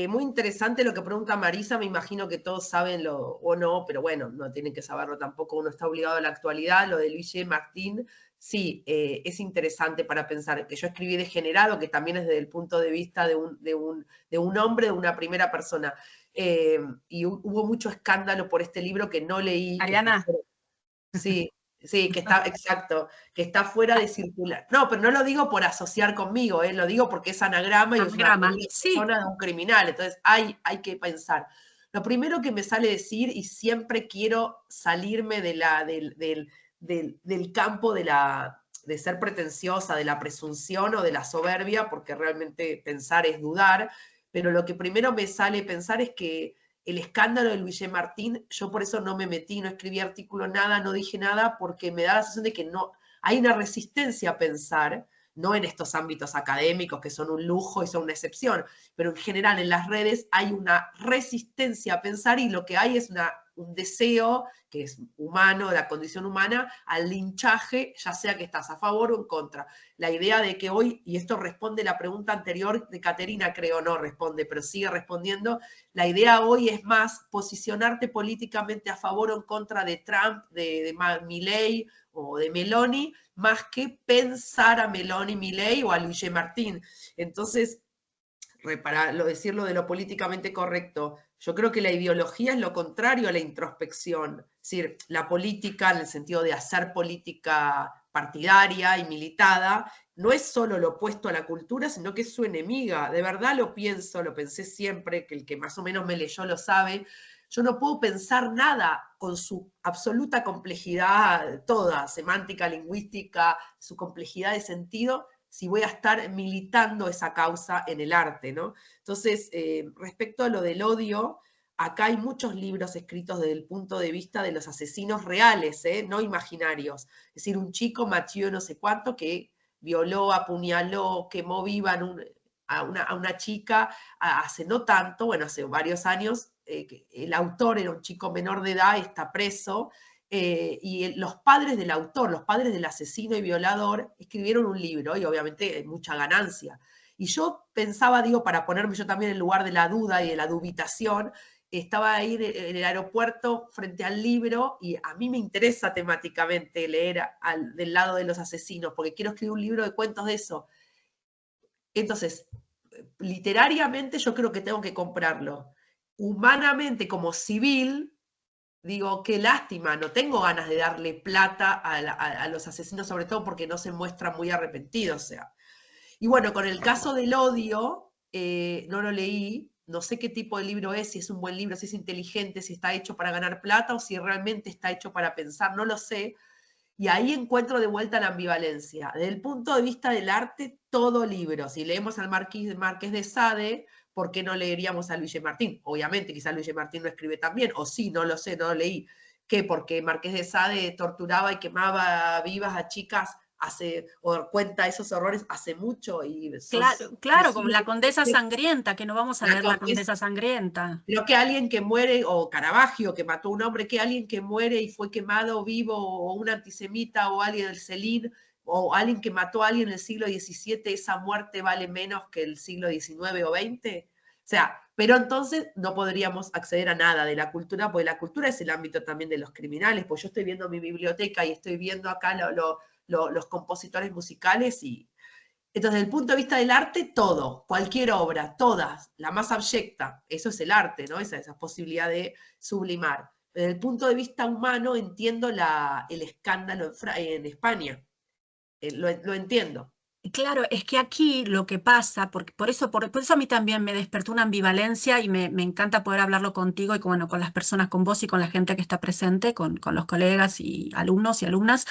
muy interesante lo que pregunta Marisa, me imagino que todos saben o no, pero bueno, no tienen que saberlo tampoco, uno está obligado a la actualidad, lo de Luis G. Martín, sí, es interesante para pensar, que yo escribí Degenerado, que también es desde el punto de vista de un hombre, de una primera persona, y hubo mucho escándalo por este libro que no leí. Ariana. Sí, sí, que está, exacto, que está fuera de circular. No, pero no lo digo por asociar conmigo, lo digo porque es anagrama y es una Anagrama, primera sí. persona de un criminal, entonces hay que pensar. Lo primero que me sale decir, y siempre quiero salirme del campo de ser pretenciosa, de la presunción o de la soberbia, porque realmente pensar es dudar, pero lo que primero me sale pensar es que el escándalo de Luis G. Martín, yo por eso no me metí, no escribí artículo, nada, no dije nada, porque me da la sensación de que no, hay una resistencia a pensar, no en estos ámbitos académicos que son un lujo y son una excepción, pero en general en las redes hay una resistencia a pensar y lo que hay es un deseo que es humano, de la condición humana, al linchaje, ya sea que estás a favor o en contra. La idea de que hoy, y esto responde la pregunta anterior de Caterina, creo no responde, pero sigue respondiendo, la idea hoy es más posicionarte políticamente a favor o en contra de Trump, de Milei o de Meloni, más que pensar a Meloni, Milei o a Luis G. Martín. Entonces, para decirlo de lo políticamente correcto, yo creo que la ideología es lo contrario a la introspección. Es decir, la política, en el sentido de hacer política partidaria y militada, no es solo lo opuesto a la cultura, sino que es su enemiga. De verdad lo pienso, lo pensé siempre, que el que más o menos me leyó lo sabe. Yo no puedo pensar nada con su absoluta complejidad, toda, semántica, lingüística, su complejidad de sentido, si voy a estar militando esa causa en el arte, ¿no? Entonces, respecto a lo del odio, acá hay muchos libros escritos desde el punto de vista de los asesinos reales, no imaginarios. Es decir, un chico, Mathieu no sé cuánto, que violó, apuñaló, quemó viva a una chica hace no tanto, bueno, hace varios años, el autor era un chico menor de edad, está preso, y los padres del autor, los padres del asesino y violador, escribieron un libro y obviamente hay mucha ganancia. Y yo pensaba, digo, para ponerme yo también en lugar de la duda y de la dubitación, estaba ahí en el aeropuerto frente al libro y a mí me interesa temáticamente leer del lado de los asesinos, porque quiero escribir un libro de cuentos de eso. Entonces, literariamente yo creo que tengo que comprarlo. Humanamente, como civil, digo, qué lástima, no tengo ganas de darle plata a los asesinos, sobre todo porque no se muestran muy arrepentidos, o sea. Y bueno, con el caso del odio, no lo leí, no sé qué tipo de libro es, si es un buen libro, si es inteligente, si está hecho para ganar plata o si realmente está hecho para pensar, no lo sé. Y ahí encuentro de vuelta la ambivalencia. Desde el punto de vista del arte, todo libro. Si leemos al Marqués de Sade, ¿por qué no leeríamos a Luis Martín? Obviamente, quizás Luis Martín lo escribe también, o sí, no lo sé, no lo leí. ¿Qué? Porque Marqués de Sade torturaba y quemaba vivas a chicas o cuenta esos horrores hace mucho y son Claro, como la Condesa Sangrienta, que no vamos a leer la Condesa Sangrienta. Pero que alguien que muere, o Caravaggio, que mató a un hombre, que alguien que muere y fue quemado vivo, o un antisemita, o alguien del Celid, o alguien que mató a alguien en el siglo XVII, esa muerte vale menos que el siglo XIX o XX. O sea, pero entonces no podríamos acceder a nada de la cultura, porque la cultura es el ámbito también de los criminales, pues yo estoy viendo mi biblioteca y estoy viendo acá los compositores musicales y entonces, desde el punto de vista del arte, todo, cualquier obra, todas, la más abyecta, eso es el arte, ¿no? Esa posibilidad de sublimar. Desde el punto de vista humano, entiendo el escándalo en España. Lo entiendo. Claro, es que aquí lo que pasa, porque por eso a mí también me despertó una ambivalencia y me encanta poder hablarlo contigo y con las personas, con vos y con la gente que está presente, con los colegas y alumnos y alumnas.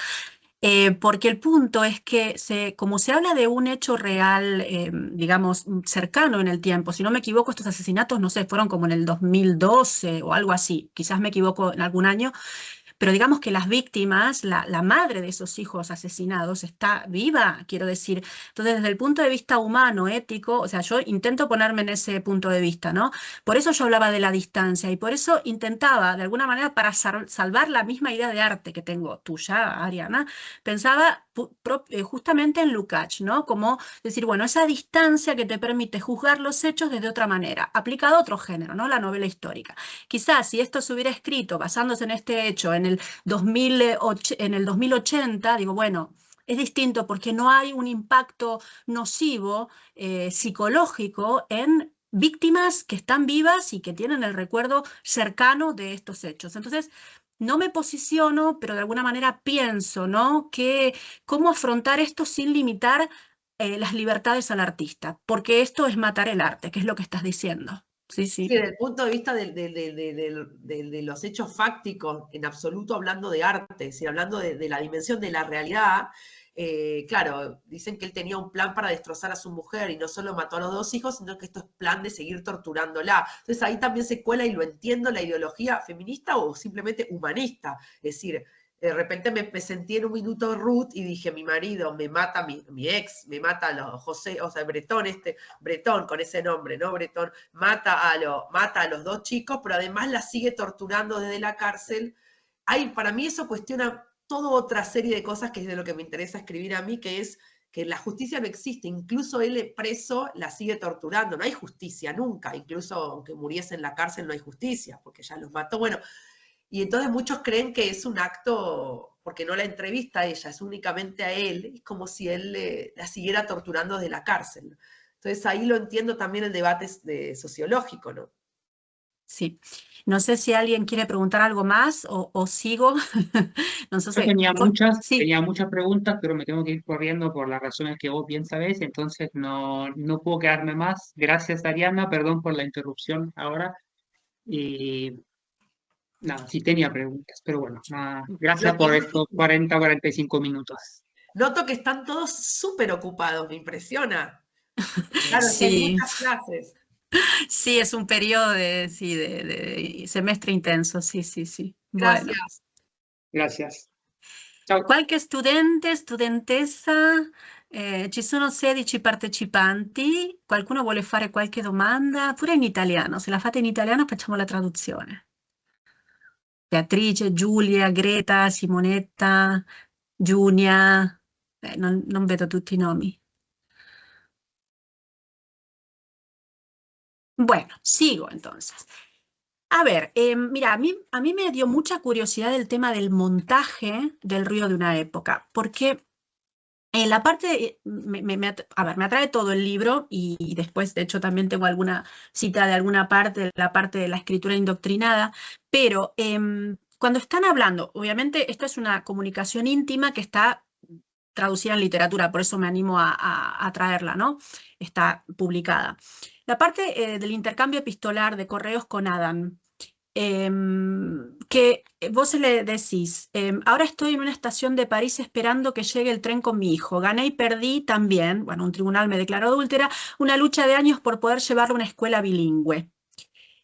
Porque el punto es que como se habla de un hecho real, digamos, cercano en el tiempo, si no me equivoco, estos asesinatos, no sé, fueron como en el 2012 o algo así, quizás me equivoco en algún año, pero digamos que las víctimas, la madre de esos hijos asesinados está viva, quiero decir. Entonces, desde el punto de vista humano, ético, o sea, yo intento ponerme en ese punto de vista, ¿no? Por eso yo hablaba de la distancia y por eso intentaba, de alguna manera, para salvar la misma idea de arte que tengo tuya, Ariana, pensaba justamente en Lukács, ¿no? Como decir, bueno, esa distancia que te permite juzgar los hechos desde otra manera, aplicado a otro género, ¿no? La novela histórica. Quizás si esto se hubiera escrito basándose en este hecho en el 2080, digo, bueno, es distinto porque no hay un impacto nocivo psicológico en víctimas que están vivas y que tienen el recuerdo cercano de estos hechos. Entonces, no me posiciono, pero de alguna manera pienso, ¿no? Que cómo afrontar esto sin limitar las libertades al artista, porque esto es matar el arte, que es lo que estás diciendo. Sí, sí. Sí, desde el punto de vista de los hechos fácticos, en absoluto hablando de arte, si hablando de la dimensión de la realidad, claro, dicen que él tenía un plan para destrozar a su mujer y no solo mató a los 2 hijos, sino que esto es plan de seguir torturándola. Entonces ahí también se cuela, y lo entiendo, la ideología feminista o simplemente humanista. Es decir, de repente me sentí en un minuto Ruth y dije, mi marido me mata, mi ex, me mata a los José, o sea, Bretón con ese nombre, ¿no? Bretón mata a los 2 chicos, pero además la sigue torturando desde la cárcel. Para mí eso cuestiona toda otra serie de cosas que es de lo que me interesa escribir a mí, que es que la justicia no existe, incluso él preso la sigue torturando, no hay justicia nunca, incluso aunque muriese en la cárcel no hay justicia, porque ya los mató. Bueno, y entonces muchos creen que es un acto, porque no la entrevista a ella, es únicamente a él, es como si él la siguiera torturando desde la cárcel. Entonces ahí lo entiendo también el debate sociológico, ¿no? Sí. No sé si alguien quiere preguntar algo más o sigo. No sé. Yo Sí. tenía muchas preguntas, pero me tengo que ir corriendo por las razones que vos bien sabés, entonces no puedo quedarme más. Gracias, Ariana, perdón por la interrupción ahora. Y nada, sí tenía preguntas, pero bueno, nada, gracias por estos 45 minutos. Noto que están todos súper ocupados, me impresiona. Claro, es que hay Sí, muchas clases. sí, es un periodo de semestre intenso, sì, sì, sì. Bueno, Gracias. Gracias. Chao. qualche studente, studentessa, ci sono 16 partecipanti, qualcuno vuole fare qualche domanda? Pure in italiano, se la fate in italiano facciamo la traduzione. Beatrice, Giulia, Greta, Simonetta, Giulia, non vedo tutti i nomi. Bueno, sigo entonces. A ver, mira, a mí me dio mucha curiosidad el tema del montaje del ruido de una época, porque La parte, a ver, me atrae todo el libro y después, de hecho, también tengo alguna cita de alguna parte, de la parte de la escritura indoctrinada, pero cuando están hablando, obviamente, esta es una comunicación íntima que está traducida en literatura, por eso me animo a traerla, ¿no? Está publicada. La parte del intercambio epistolar de correos con Adam, que vos le decís, ahora estoy en una estación de París esperando que llegue el tren con mi hijo, gané y perdí también, bueno, un tribunal me declaró adúltera, una lucha de años por poder llevarlo a una escuela bilingüe.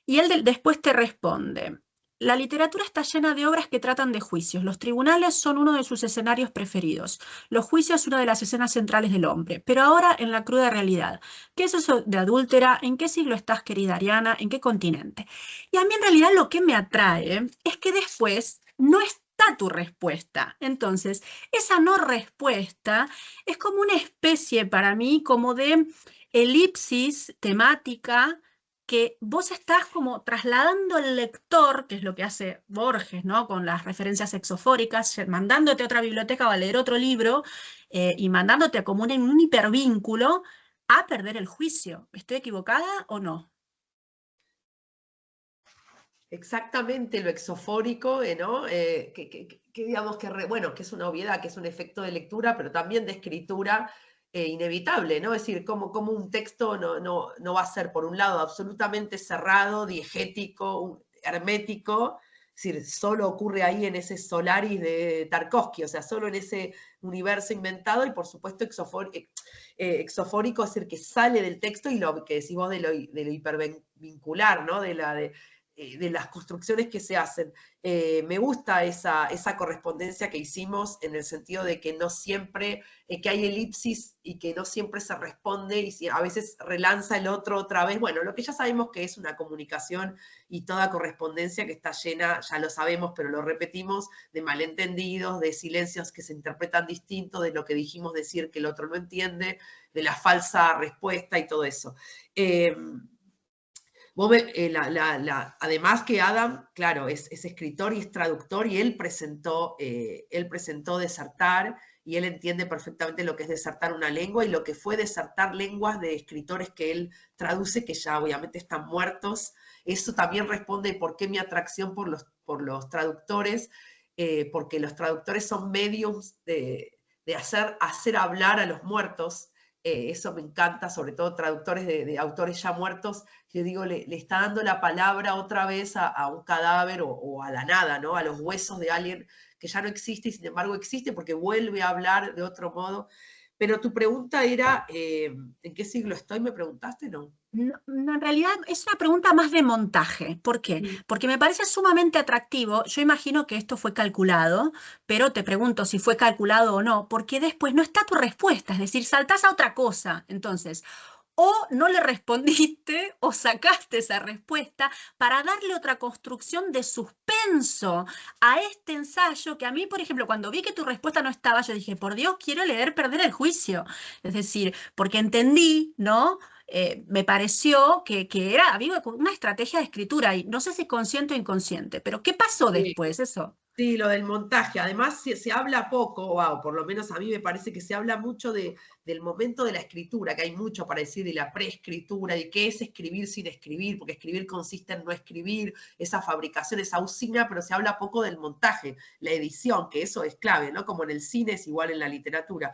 Y él después te responde, la literatura está llena de obras que tratan de juicios. Los tribunales son uno de sus escenarios preferidos. Los juicios una de las escenas centrales del hombre. Pero ahora en la cruda realidad. ¿Qué es eso de adúltera? ¿En qué siglo estás, querida Ariana? ¿En qué continente? Y a mí en realidad lo que me atrae es que después no está tu respuesta. Entonces, esa no respuesta es como una especie para mí como de elipsis temática que vos estás como trasladando al lector, que es lo que hace Borges, ¿no? Con las referencias exofóricas, mandándote a otra biblioteca o a leer otro libro y mandándote como un hipervínculo a perder el juicio. ¿Estoy equivocada o no? Exactamente lo exofórico, ¿no? Que digamos que, bueno, que es una obviedad, que es un efecto de lectura, pero también de escritura inevitable, ¿no? Es decir, como un texto no va a ser, por un lado, absolutamente cerrado, diegético, hermético, es decir, solo ocurre ahí en ese Solaris de Tarkovsky, o sea, solo en ese universo inventado y, por supuesto, exofórico, es decir, que sale del texto y lo que decís vos de lo hipervincular, ¿no? De las construcciones que se hacen. Me gusta esa correspondencia que hicimos en el sentido de que no siempre, que hay elipsis y que no siempre se responde y a veces relanza el otro otra vez. Bueno, lo que ya sabemos que es una comunicación y toda correspondencia que está llena, ya lo sabemos, pero lo repetimos, de malentendidos, de silencios que se interpretan distinto, de lo que dijimos decir que el otro no entiende, de la falsa respuesta y todo eso. Además que Adam, claro, es escritor y es traductor y él presentó Desertar y él entiende perfectamente lo que es desertar una lengua y lo que fue desertar lenguas de escritores que él traduce, que ya obviamente están muertos. Eso también responde por qué mi atracción por los traductores, porque los traductores son mediums de hacer hablar a los muertos. Eso me encanta, sobre todo traductores de autores ya muertos. Yo digo, le está dando la palabra otra vez a un cadáver o a la nada, ¿no? A los huesos de alguien que ya no existe y sin embargo existe porque vuelve a hablar de otro modo. Pero tu pregunta era, ¿en qué siglo estoy? ¿Me preguntaste? No. No, en realidad es una pregunta más de montaje. ¿Por qué? Porque me parece sumamente atractivo. Yo imagino que esto fue calculado, pero te pregunto si fue calculado o no, porque después no está tu respuesta, es decir, saltás a otra cosa. Entonces, o no le respondiste o sacaste esa respuesta para darle otra construcción de suspenso a este ensayo que a mí, por ejemplo, cuando vi que tu respuesta no estaba, yo dije, por Dios, quiero leer Perder el Juicio. Es decir, porque entendí, ¿no? Me pareció que había una estrategia de escritura y no sé si consciente o inconsciente, pero ¿qué pasó después? Eso. Sí, lo del montaje. Además, se habla poco, o por lo menos a mí me parece que se habla mucho del momento de la escritura, que hay mucho para decir de la preescritura, de qué es escribir sin escribir, porque escribir consiste en no escribir, esa fabricación, esa usina, pero se habla poco del montaje, la edición, que eso es clave, ¿no? Como en el cine es igual en la literatura.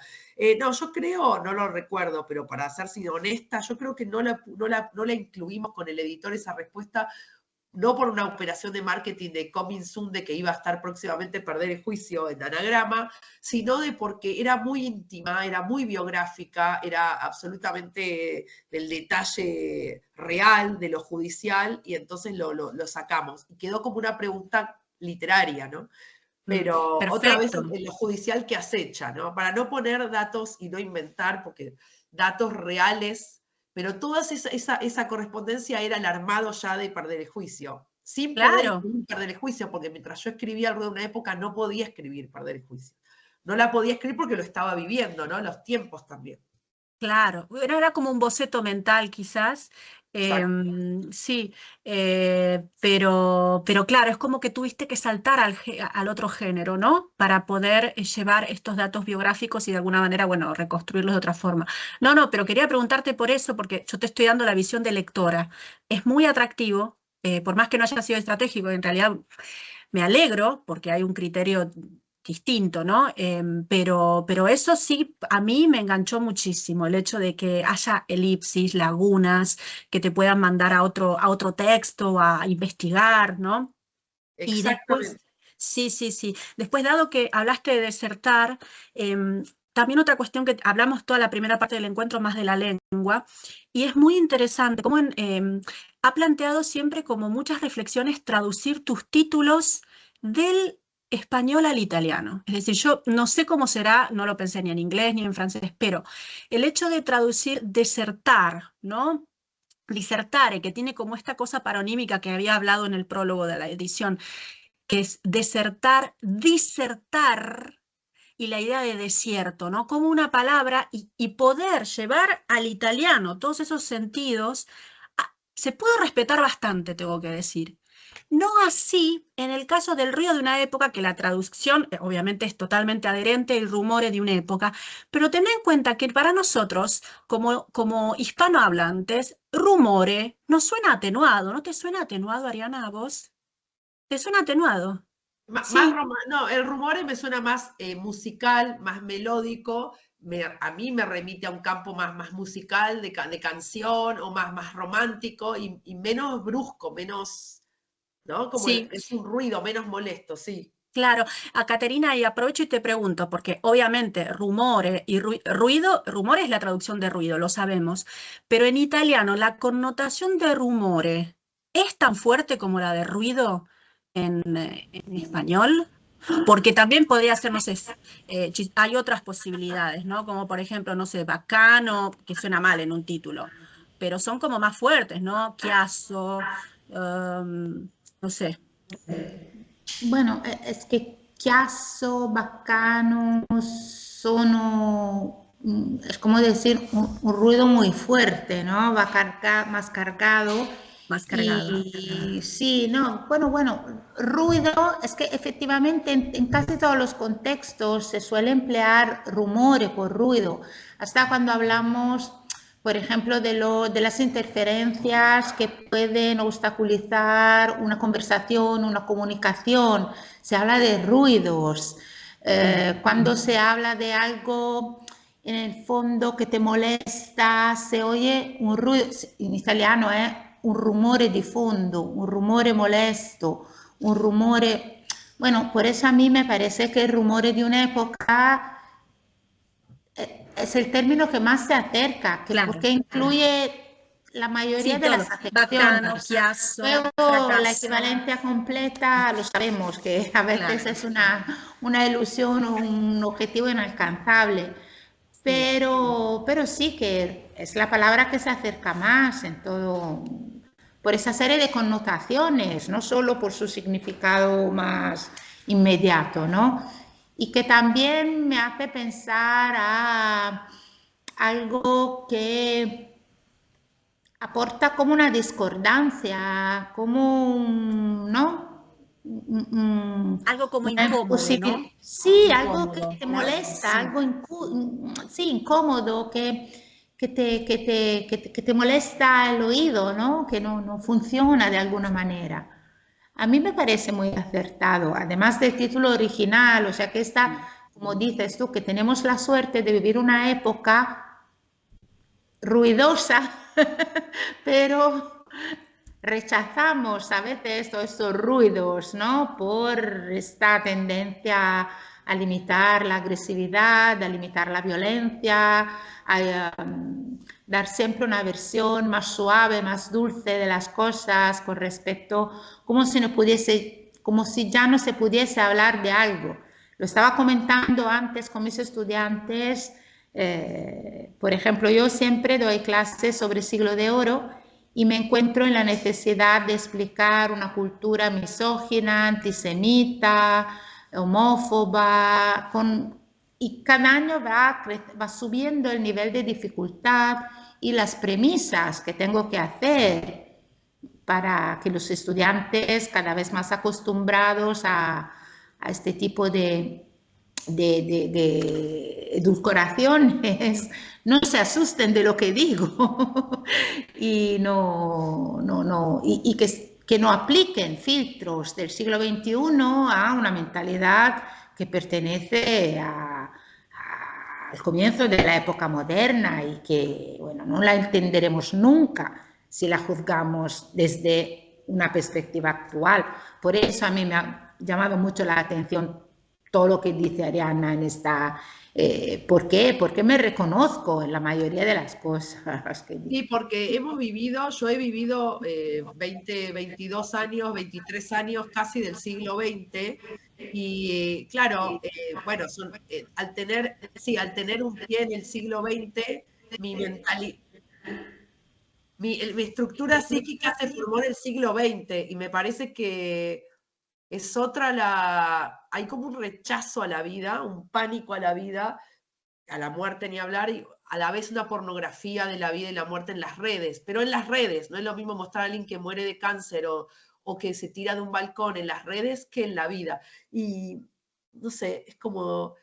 No, yo creo, no lo recuerdo, pero para ser honesta, yo creo que no la incluimos con el editor esa respuesta, no por una operación de marketing de coming soon, de que iba a estar próximamente Perder el Juicio en Anagrama, sino de porque era muy íntima, era muy biográfica, era absolutamente del detalle real de lo judicial, y entonces lo sacamos. Y quedó como una pregunta literaria, ¿no? Pero otra vez en lo judicial que acecha, ¿no? Para no poner datos y no inventar, porque datos reales. Pero toda esa correspondencia era el armado ya de Perder el Juicio, sin poder escribir Perder el Juicio, porque mientras yo escribía algo de una época no podía escribir Perder el Juicio. No la podía escribir porque lo estaba viviendo, ¿no? Los tiempos también. Claro, era como un boceto mental quizás, Exacto. Sí, pero claro, es como que tuviste que saltar al otro género, ¿no? Para poder llevar estos datos biográficos y de alguna manera, bueno, reconstruirlos de otra forma. No, no, pero quería preguntarte por eso, porque yo te estoy dando la visión de lectora. Es muy atractivo, por más que no haya sido estratégico, en realidad me alegro porque hay un criterio distinto, ¿no? Pero eso sí, a mí me enganchó muchísimo, el hecho de que haya elipsis, lagunas, que te puedan mandar a otro texto, a investigar, ¿no? Y después, Exactamente. sí, sí, sí. Después, dado que hablaste de desertar, también otra cuestión que hablamos toda la primera parte del encuentro más de la lengua, y es muy interesante cómo ha planteado siempre como muchas reflexiones traducir tus títulos del español al italiano. Es decir, yo no sé cómo será, no lo pensé ni en inglés ni en francés, pero el hecho de traducir desertar, ¿no? Disertare, que tiene como esta cosa paronímica que había hablado en el prólogo de la edición, que es desertar, disertar, y la idea de desierto, ¿no? Como una palabra y poder llevar al italiano todos esos sentidos, se puede respetar bastante, tengo que decir. No así en el caso del río de una época, que la traducción obviamente es totalmente adherente al rumore de una época, pero ten en cuenta que para nosotros, como hispanohablantes, rumore nos suena atenuado. ¿No te suena atenuado, Ariana, a vos? ¿Te suena atenuado? Más Sí, no, el rumore me suena más musical, más melódico. A mí me remite a un campo más musical, de canción, o más romántico y menos brusco, menos, ¿no? Como sí, es un ruido menos molesto, sí. claro. A Caterina, y aprovecho y te pregunto, porque obviamente rumore y ruido, rumore es la traducción de ruido, lo sabemos, pero en italiano la connotación de rumore es tan fuerte como la de ruido en español. Porque también podría ser, no sé, hay otras posibilidades, ¿no? Como por ejemplo, no sé, bacano, que suena mal en un título, pero son como más fuertes, ¿no? Chiasso, no sé. Bueno, es que chiasso, baccano sono, es como decir, un ruido muy fuerte, ¿no? Más cargado. Más cargado. Y sí, no, bueno, ruido, es que efectivamente en casi todos los contextos se suele emplear rumore por ruido. Hasta cuando hablamos, por ejemplo, de las interferencias que pueden obstaculizar una conversación, una comunicación. Se habla de ruidos. Cuando se habla de algo en el fondo que te molesta, se oye un ruido, in italiano è un rumore di fondo, un rumore molesto, un rumore... Bueno, por eso a mí me parece que el rumore de una época es el término que más se acerca, Claro. porque incluye la mayoría Sí, de todo. las Bacano, acepciones. chiasso, Luego la fracasso. equivalencia completa lo sabemos, que a veces Claro. es una ilusión o un objetivo inalcanzable, Sí. pero sí que es la palabra que se acerca más en todo, por esa serie de connotaciones, no solo por su significado más inmediato, ¿no? Y que también me hace pensar a algo que aporta como una discordancia, como un, ¿no? Algo como Una incómodo, ¿no? sí, algo que Incómodo. te molesta, Sí. algo sí, incómodo, que te molesta el oído, ¿no? Que no funciona de alguna manera. A mí me parece muy acertado, además del título original, o sea que está, como dices tú, que tenemos la suerte de vivir una época ruidosa, pero rechazamos a veces todos estos ruidos, ¿no? Por esta tendencia a limitar la agresividad, a limitar la violencia, a dar siempre una versión más suave, más dulce de las cosas con respecto, como si no pudiese, como si ya no se pudiese hablar de algo. Lo estaba comentando antes con mis estudiantes. Por ejemplo, yo siempre doy clases sobre Siglo de Oro y me encuentro en la necesidad de explicar una cultura misógina, antisemita, homófoba, con y cada año va subiendo el nivel de dificultad y las premisas que tengo que hacer para que los estudiantes, cada vez más acostumbrados a este tipo de edulcoraciones, no se asusten de lo que digo y que no apliquen filtros del siglo XXI a una mentalidad que pertenece al comienzo de la época moderna y que, bueno, no la entenderemos nunca si la juzgamos desde una perspectiva actual. Por eso a mí me ha llamado mucho la atención todo lo que dice Arianna en esta... ¿Por qué? Porque me reconozco en la mayoría de las cosas que dice. Sí, porque yo he vivido 20, 22 años, 23 años casi del siglo XX y claro, bueno, al tener un pie en el siglo XX, mi estructura psíquica se formó en el siglo XX y me parece que es hay como un rechazo a la vida, un pánico a la vida, a la muerte ni hablar, y a la vez una pornografía de la vida y la muerte en las redes, pero en las redes, no es lo mismo mostrar a alguien que muere de cáncer o que se tira de un balcón en las redes que en la vida. Y no sé, es como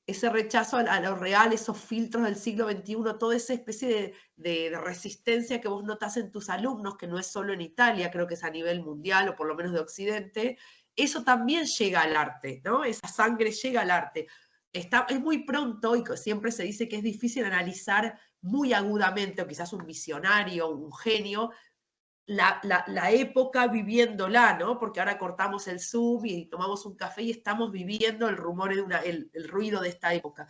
ese rechazo a lo real, esos filtros del siglo XXI, toda esa especie de resistencia que vos notás en tus alumnos, que no es solo en Italia, creo que es a nivel mundial o por lo menos de Occidente, eso también llega al arte, ¿no? Esa sangre llega al arte. Es muy pronto y siempre se dice que es difícil analizar muy agudamente, o quizás un visionario, un genio, la época viviéndola, ¿no? Porque ahora cortamos el Zoom y tomamos un café y estamos viviendo el rumor, el ruido de esta época.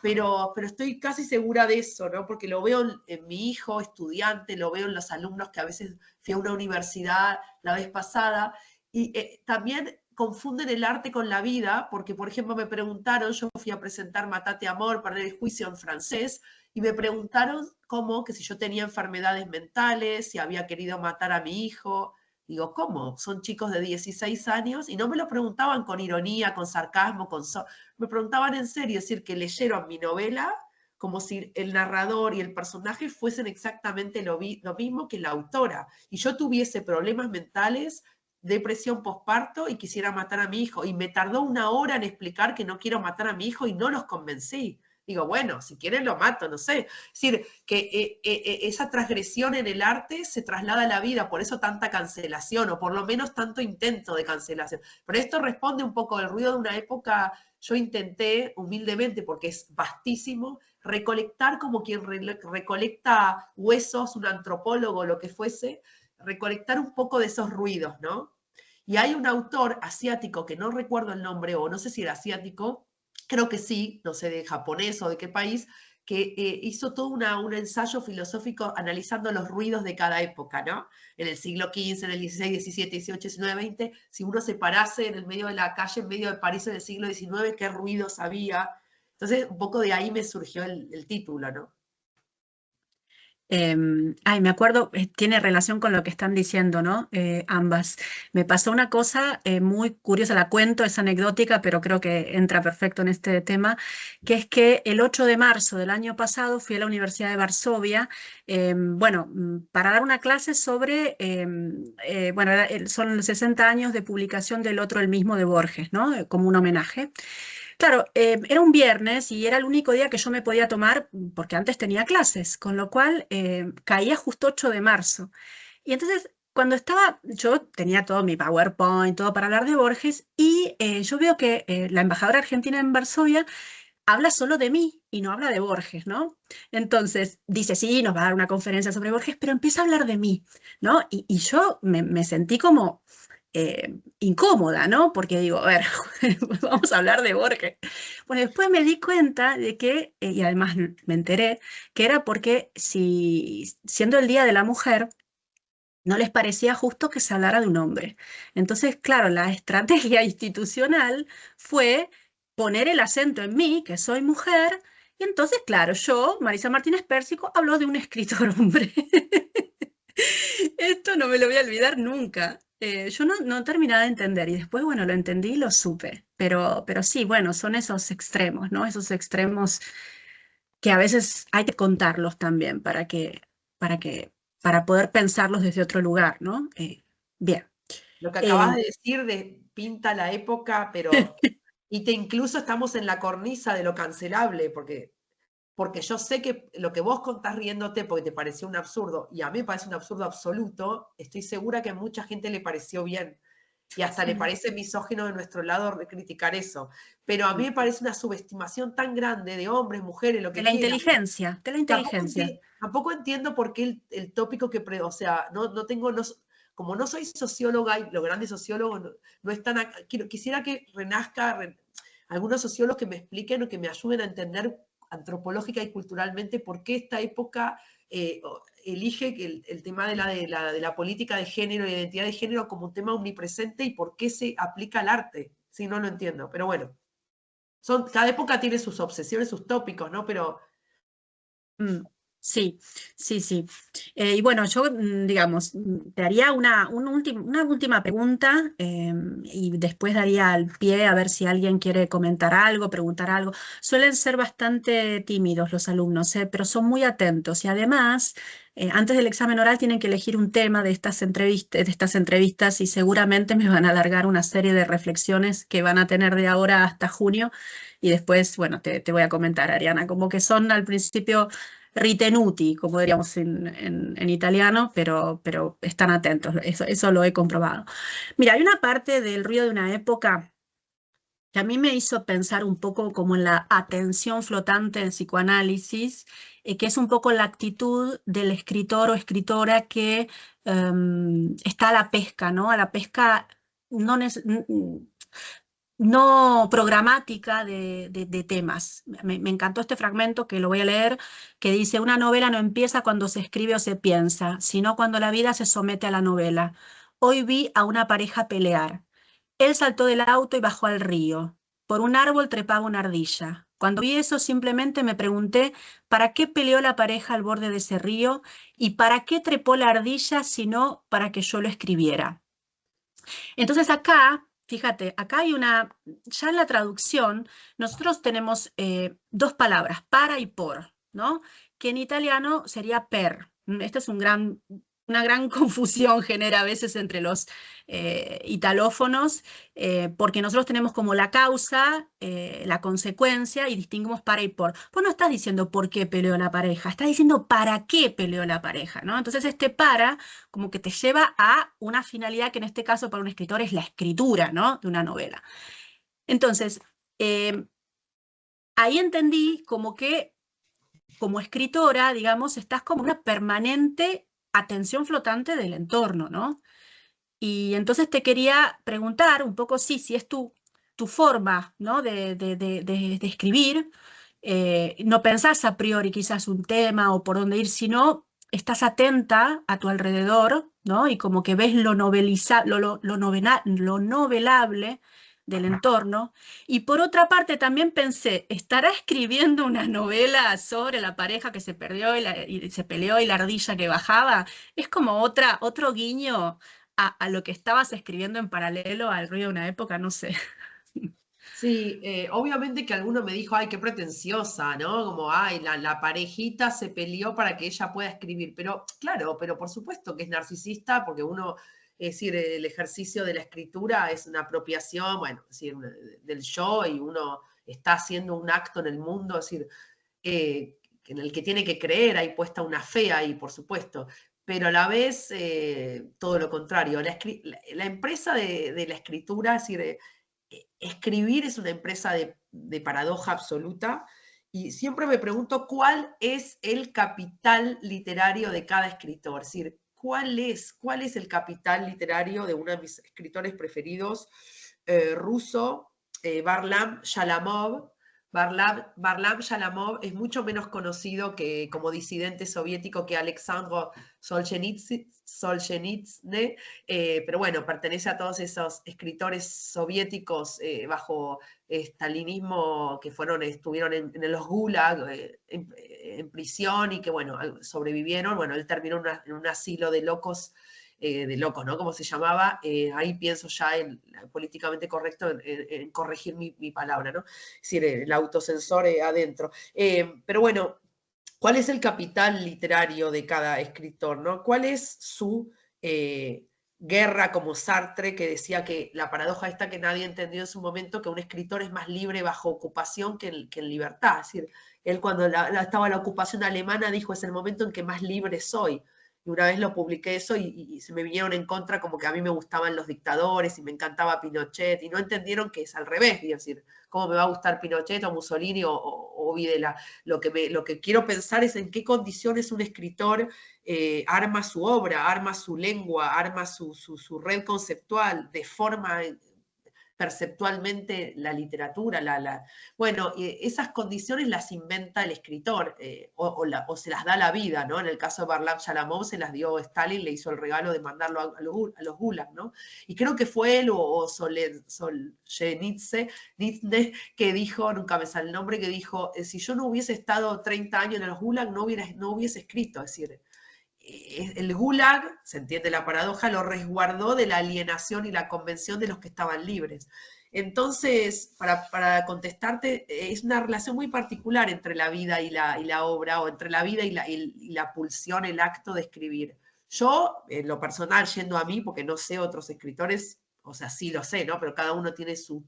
Pero estoy casi segura de eso, ¿no? Porque lo veo en mi hijo estudiante, lo veo en los alumnos que a veces fui a una universidad la vez pasada, y también confunden el arte con la vida, porque por ejemplo me preguntaron, yo fui a presentar Matate Amor, Perder el Juicio en francés, y me preguntaron que si yo tenía enfermedades mentales, si había querido matar a mi hijo. Digo, ¿cómo? Son chicos de 16 años y no me lo preguntaban con ironía, con sarcasmo, me preguntaban en serio, es decir, que leyeron mi novela como si el narrador y el personaje fuesen exactamente lo mismo que la autora, y yo tuviese problemas mentales, depresión postparto y quisiera matar a mi hijo, y me tardó 1 hora en explicar que no quiero matar a mi hijo y no los convencí. Digo, bueno, si quieren lo mato, no sé. Es decir, que esa transgresión en el arte se traslada a la vida, por eso tanta cancelación, o por lo menos tanto intento de cancelación. Pero esto responde un poco al ruido de una época. Yo intenté, humildemente, porque es vastísimo, recolectar como quien recolecta huesos, un antropólogo, lo que fuese, recolectar un poco de esos ruidos, ¿no? Y hay un autor asiático, que no recuerdo el nombre, o no sé si era asiático, creo que sí, no sé de japonés o de qué país, que hizo todo un ensayo filosófico analizando los ruidos de cada época, ¿no? En el siglo XV, en el XVI, XVII, XVIII, XIX, XX, si uno se parase en el medio de la calle, en medio de París en el siglo XIX, qué ruidos había. Entonces, un poco de ahí me surgió el título, ¿no? Me acuerdo, tiene relación con lo que están diciendo, ¿no? Ambas. Me pasó una cosa muy curiosa, la cuento, es anecdótica, pero creo que entra perfecto en este tema, que es que el 8 de marzo del año pasado fui a la Universidad de Varsovia, para dar una clase sobre, son los 60 años de publicación del Otro el Mismo de Borges, ¿no? Como un homenaje. Claro, era un viernes y era el único día que yo me podía tomar, porque antes tenía clases, con lo cual caía justo 8 de marzo. Y entonces, yo tenía todo mi PowerPoint, todo para hablar de Borges, y yo veo que la embajadora argentina en Varsovia habla solo de mí y no habla de Borges, ¿no? Entonces dice, sí, nos va a dar una conferencia sobre Borges, pero empieza a hablar de mí, ¿no? Y yo me sentí como incómoda, ¿no? Porque digo, a ver, vamos a hablar de Borges. Bueno, después me di cuenta de que, y además me enteré, que era porque siendo el Día de la Mujer, no les parecía justo que se hablara de un hombre. Entonces, claro, la estrategia institucional fue poner el acento en mí, que soy mujer, y entonces, claro, yo, Marisa Martínez Pérsico, hablo de un escritor hombre. Esto no me lo voy a olvidar nunca. Yo no terminaba de entender y después, bueno, lo entendí y lo supe, pero sí, bueno, son esos extremos, ¿no? Esos extremos que a veces hay que contarlos también para que, para poder pensarlos desde otro lugar, ¿no? Bien. Lo que Eh, acabas de decir pinta la época, pero incluso estamos en la cornisa de lo cancelable, porque yo sé que lo que vos contás riéndote porque te pareció un absurdo, y a mí me parece un absurdo absoluto, estoy segura que a mucha gente le pareció bien. Y hasta le parece misógino de nuestro lado criticar eso. Pero a mí me parece una subestimación tan grande de hombres, mujeres, lo de que la quieran. inteligencia, de la inteligencia. Tampoco entiendo por qué el tópico o sea, no tengo, como no soy socióloga y los grandes sociólogos no están, quisiera que renazca algunos sociólogos que me expliquen o que me ayuden a entender antropológica y culturalmente por qué esta época elige que el tema de la política de género y de identidad de género como un tema omnipresente y por qué se aplica al arte. Sí, no lo entiendo, pero bueno. Cada época tiene sus obsesiones, sus tópicos, ¿no? Pero Sí, sí, sí. Y bueno, yo, digamos, te haría una última pregunta y después daría al pie a ver si alguien quiere comentar algo, preguntar algo. Suelen ser bastante tímidos los alumnos, pero son muy atentos y además, antes del examen oral tienen que elegir un tema de estas entrevistas y seguramente me van a alargar una serie de reflexiones que van a tener de ahora hasta junio y después, bueno, te voy a comentar, Ariana, como que son al principio ritenuti, como diríamos en italiano, pero están atentos, eso lo he comprobado. Mira, hay una parte del Ruido de una época que a mí me hizo pensar un poco como en la atención flotante en psicoanálisis, que es un poco la actitud del escritor o escritora que está a la pesca, ¿no? A la pesca no, no programática de temas. Me encantó este fragmento que lo voy a leer, que dice, una novela no empieza cuando se escribe o se piensa, sino cuando la vida se somete a la novela. Hoy vi a una pareja pelear. Él saltó del auto y bajó al río. Por un árbol trepaba una ardilla. Cuando vi eso simplemente me pregunté para qué peleó la pareja al borde de ese río y para qué trepó la ardilla sino para que yo lo escribiera. Entonces acá, fíjate, acá hay ya en la traducción, nosotros tenemos dos palabras, para y por, ¿no? Que en italiano sería per. Esta es una gran confusión genera a veces entre los italófonos, porque nosotros tenemos como la causa, la consecuencia y distinguimos para y por. Vos no estás diciendo por qué peleó la pareja, estás diciendo para qué peleó la pareja, ¿no? Entonces este para como que te lleva a una finalidad que en este caso para un escritor es la escritura, ¿no? De una novela. Entonces, ahí entendí como que como escritora, digamos, estás como una permanente atención flotante del entorno, ¿no? Y entonces te quería preguntar un poco, sí, si es tu forma, ¿no? de escribir, no pensás a priori quizás un tema o por dónde ir, sino estás atenta a tu alrededor, ¿no? Y como que ves lo novelable del entorno. Y por otra parte también pensé, ¿estará escribiendo una novela sobre la pareja que se perdió y se peleó y la ardilla que bajaba? Es como otro guiño a lo que estabas escribiendo en paralelo al Ruido de una época, no sé. sí, obviamente que alguno me dijo, ay, qué pretenciosa, ¿no? Como, ay, la parejita se peleó para que ella pueda escribir. Pero, claro, pero por supuesto que es narcisista porque uno, es decir, el ejercicio de la escritura es una apropiación, bueno, es decir, del yo y uno está haciendo un acto en el mundo, es decir, en el que tiene que creer, hay puesta una fe ahí, por supuesto. Pero a la vez, todo lo contrario. La empresa de la escritura, es decir, escribir es una empresa de paradoja absoluta y siempre me pregunto cuál es el capital literario de cada escritor, es decir, cuál es el capital literario de uno de mis escritores preferidos, ruso, Varlam Shalamov. Varlam Shalamov es mucho menos conocido como disidente soviético que Alexandr Solzhenitsyn, pero bueno, pertenece a todos esos escritores soviéticos bajo estalinismo que estuvieron en los gulag, en prisión y que bueno, sobrevivieron. Bueno, él terminó en un asilo de locos de loco, ¿no? Como se llamaba, ahí pienso ya en políticamente correcto en corregir mi palabra, ¿no? Es decir, el autocensor adentro. Pero bueno, ¿cuál es el capital literario de cada escritor, ¿no? ¿Cuál es su guerra, como Sartre, que decía que la paradoja esta que nadie entendió en su momento, que un escritor es más libre bajo ocupación que en libertad? Es decir, él cuando estaba la ocupación alemana dijo, es el momento en que más libre soy. Y una vez lo publiqué eso y se me vinieron en contra como que a mí me gustaban los dictadores y me encantaba Pinochet, y no entendieron que es al revés, es decir, ¿cómo me va a gustar Pinochet o Mussolini o Videla? Lo que quiero pensar es en qué condiciones un escritor arma su obra, arma su lengua, arma su red conceptual, deforma perceptualmente la literatura. Bueno, esas condiciones las inventa el escritor o se las da la vida, ¿no? En el caso de Varlam Shalamov se las dio Stalin, le hizo el regalo de mandarlo a los gulag, ¿no? Y creo que fue él o Solzhenitsyn que dijo, nunca me sale el nombre, que dijo, si yo no hubiese estado 30 años en los gulag, no hubiese escrito. Es decir, el gulag, se entiende la paradoja, lo resguardó de la alienación y la convención de los que estaban libres. Entonces, para contestarte, es una relación muy particular entre la vida y la obra, o entre la vida y la pulsión, el acto de escribir. Yo, en lo personal, yendo a mí, porque no sé otros escritores, o sea, sí lo sé, ¿no? Pero cada uno tiene su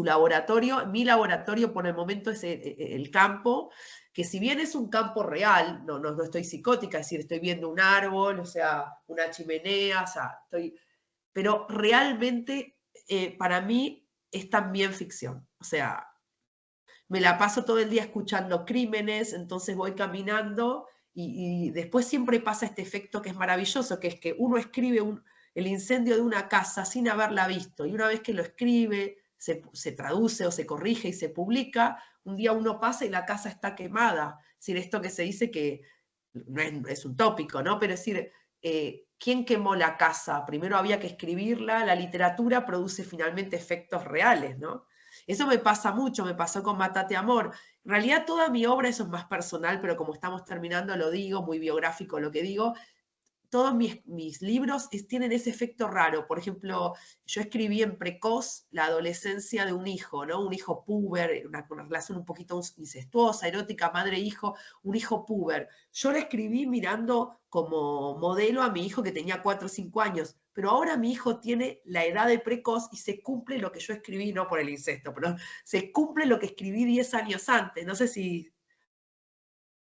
laboratorio. Mi laboratorio por el momento es el campo, que si bien es un campo real, no estoy psicótica, es decir, estoy viendo un árbol, o sea, una chimenea, o sea, pero realmente para mí es también ficción. O sea, me la paso todo el día escuchando crímenes, entonces voy caminando y después siempre pasa este efecto que es maravilloso, que es que uno escribe el incendio de una casa sin haberla visto, y una vez que lo escribe, se traduce o se corrige y se publica, un día uno pasa y la casa está quemada. Es decir, esto que se dice que no es un tópico, ¿no? Pero es decir, ¿quién quemó la casa? Primero había que escribirla, la literatura produce finalmente efectos reales, ¿no? Eso me pasa mucho, me pasó con Matate Amor. En realidad toda mi obra, eso es más personal, pero como estamos terminando lo digo, muy biográfico lo que digo, todos mis libros tienen ese efecto raro. Por ejemplo, yo escribí en precoz la adolescencia de un hijo, ¿no? Un hijo puber, una relación un poquito incestuosa, erótica, madre-hijo, un hijo puber. Yo la escribí mirando como modelo a mi hijo que tenía 4 o 5 años, pero ahora mi hijo tiene la edad de precoz y se cumple lo que yo escribí, no por el incesto, pero se cumple lo que escribí 10 años antes. No sé si...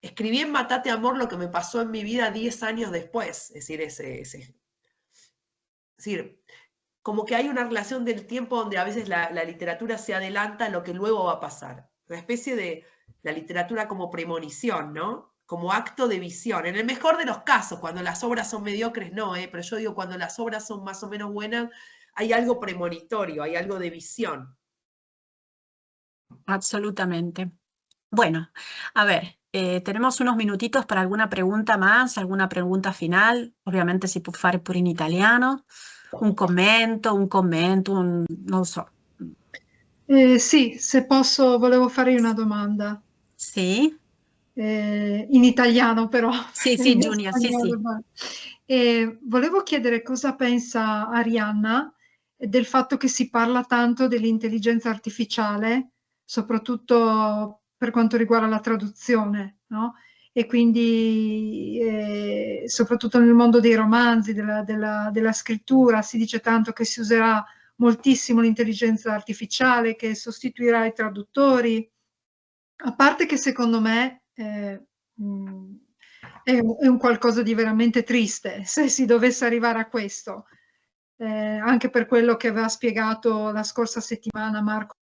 Escribí en Matate Amor lo que me pasó en mi vida 10 años después. Es decir, es decir, como que hay una relación del tiempo donde a veces la literatura se adelanta a lo que luego va a pasar. Una especie de la literatura como premonición, ¿no? Como acto de visión. En el mejor de los casos, cuando las obras son mediocres, no, pero yo digo, cuando las obras son más o menos buenas, hay algo premonitorio, hay algo de visión. Absolutamente. Bueno, a ver, tenemos unos minutitos para alguna pregunta más, alguna pregunta final. Ovviamente si può fare pure in italiano, un commento, non so. Sì, se posso, volevo fare una domanda. Sì? In italiano però. Sì, Il mio Giulia, sì, spagnolo volevo chiedere cosa pensa Arianna del fatto che si parla tanto dell'intelligenza artificiale, soprattutto per quanto riguarda la traduzione, no? E quindi soprattutto nel mondo dei romanzi, della scrittura, si dice tanto che si userà moltissimo l'intelligenza artificiale, che sostituirà i traduttori. A parte che secondo me è un qualcosa di veramente triste se si dovesse arrivare a questo, anche per quello che aveva spiegato la scorsa settimana Marco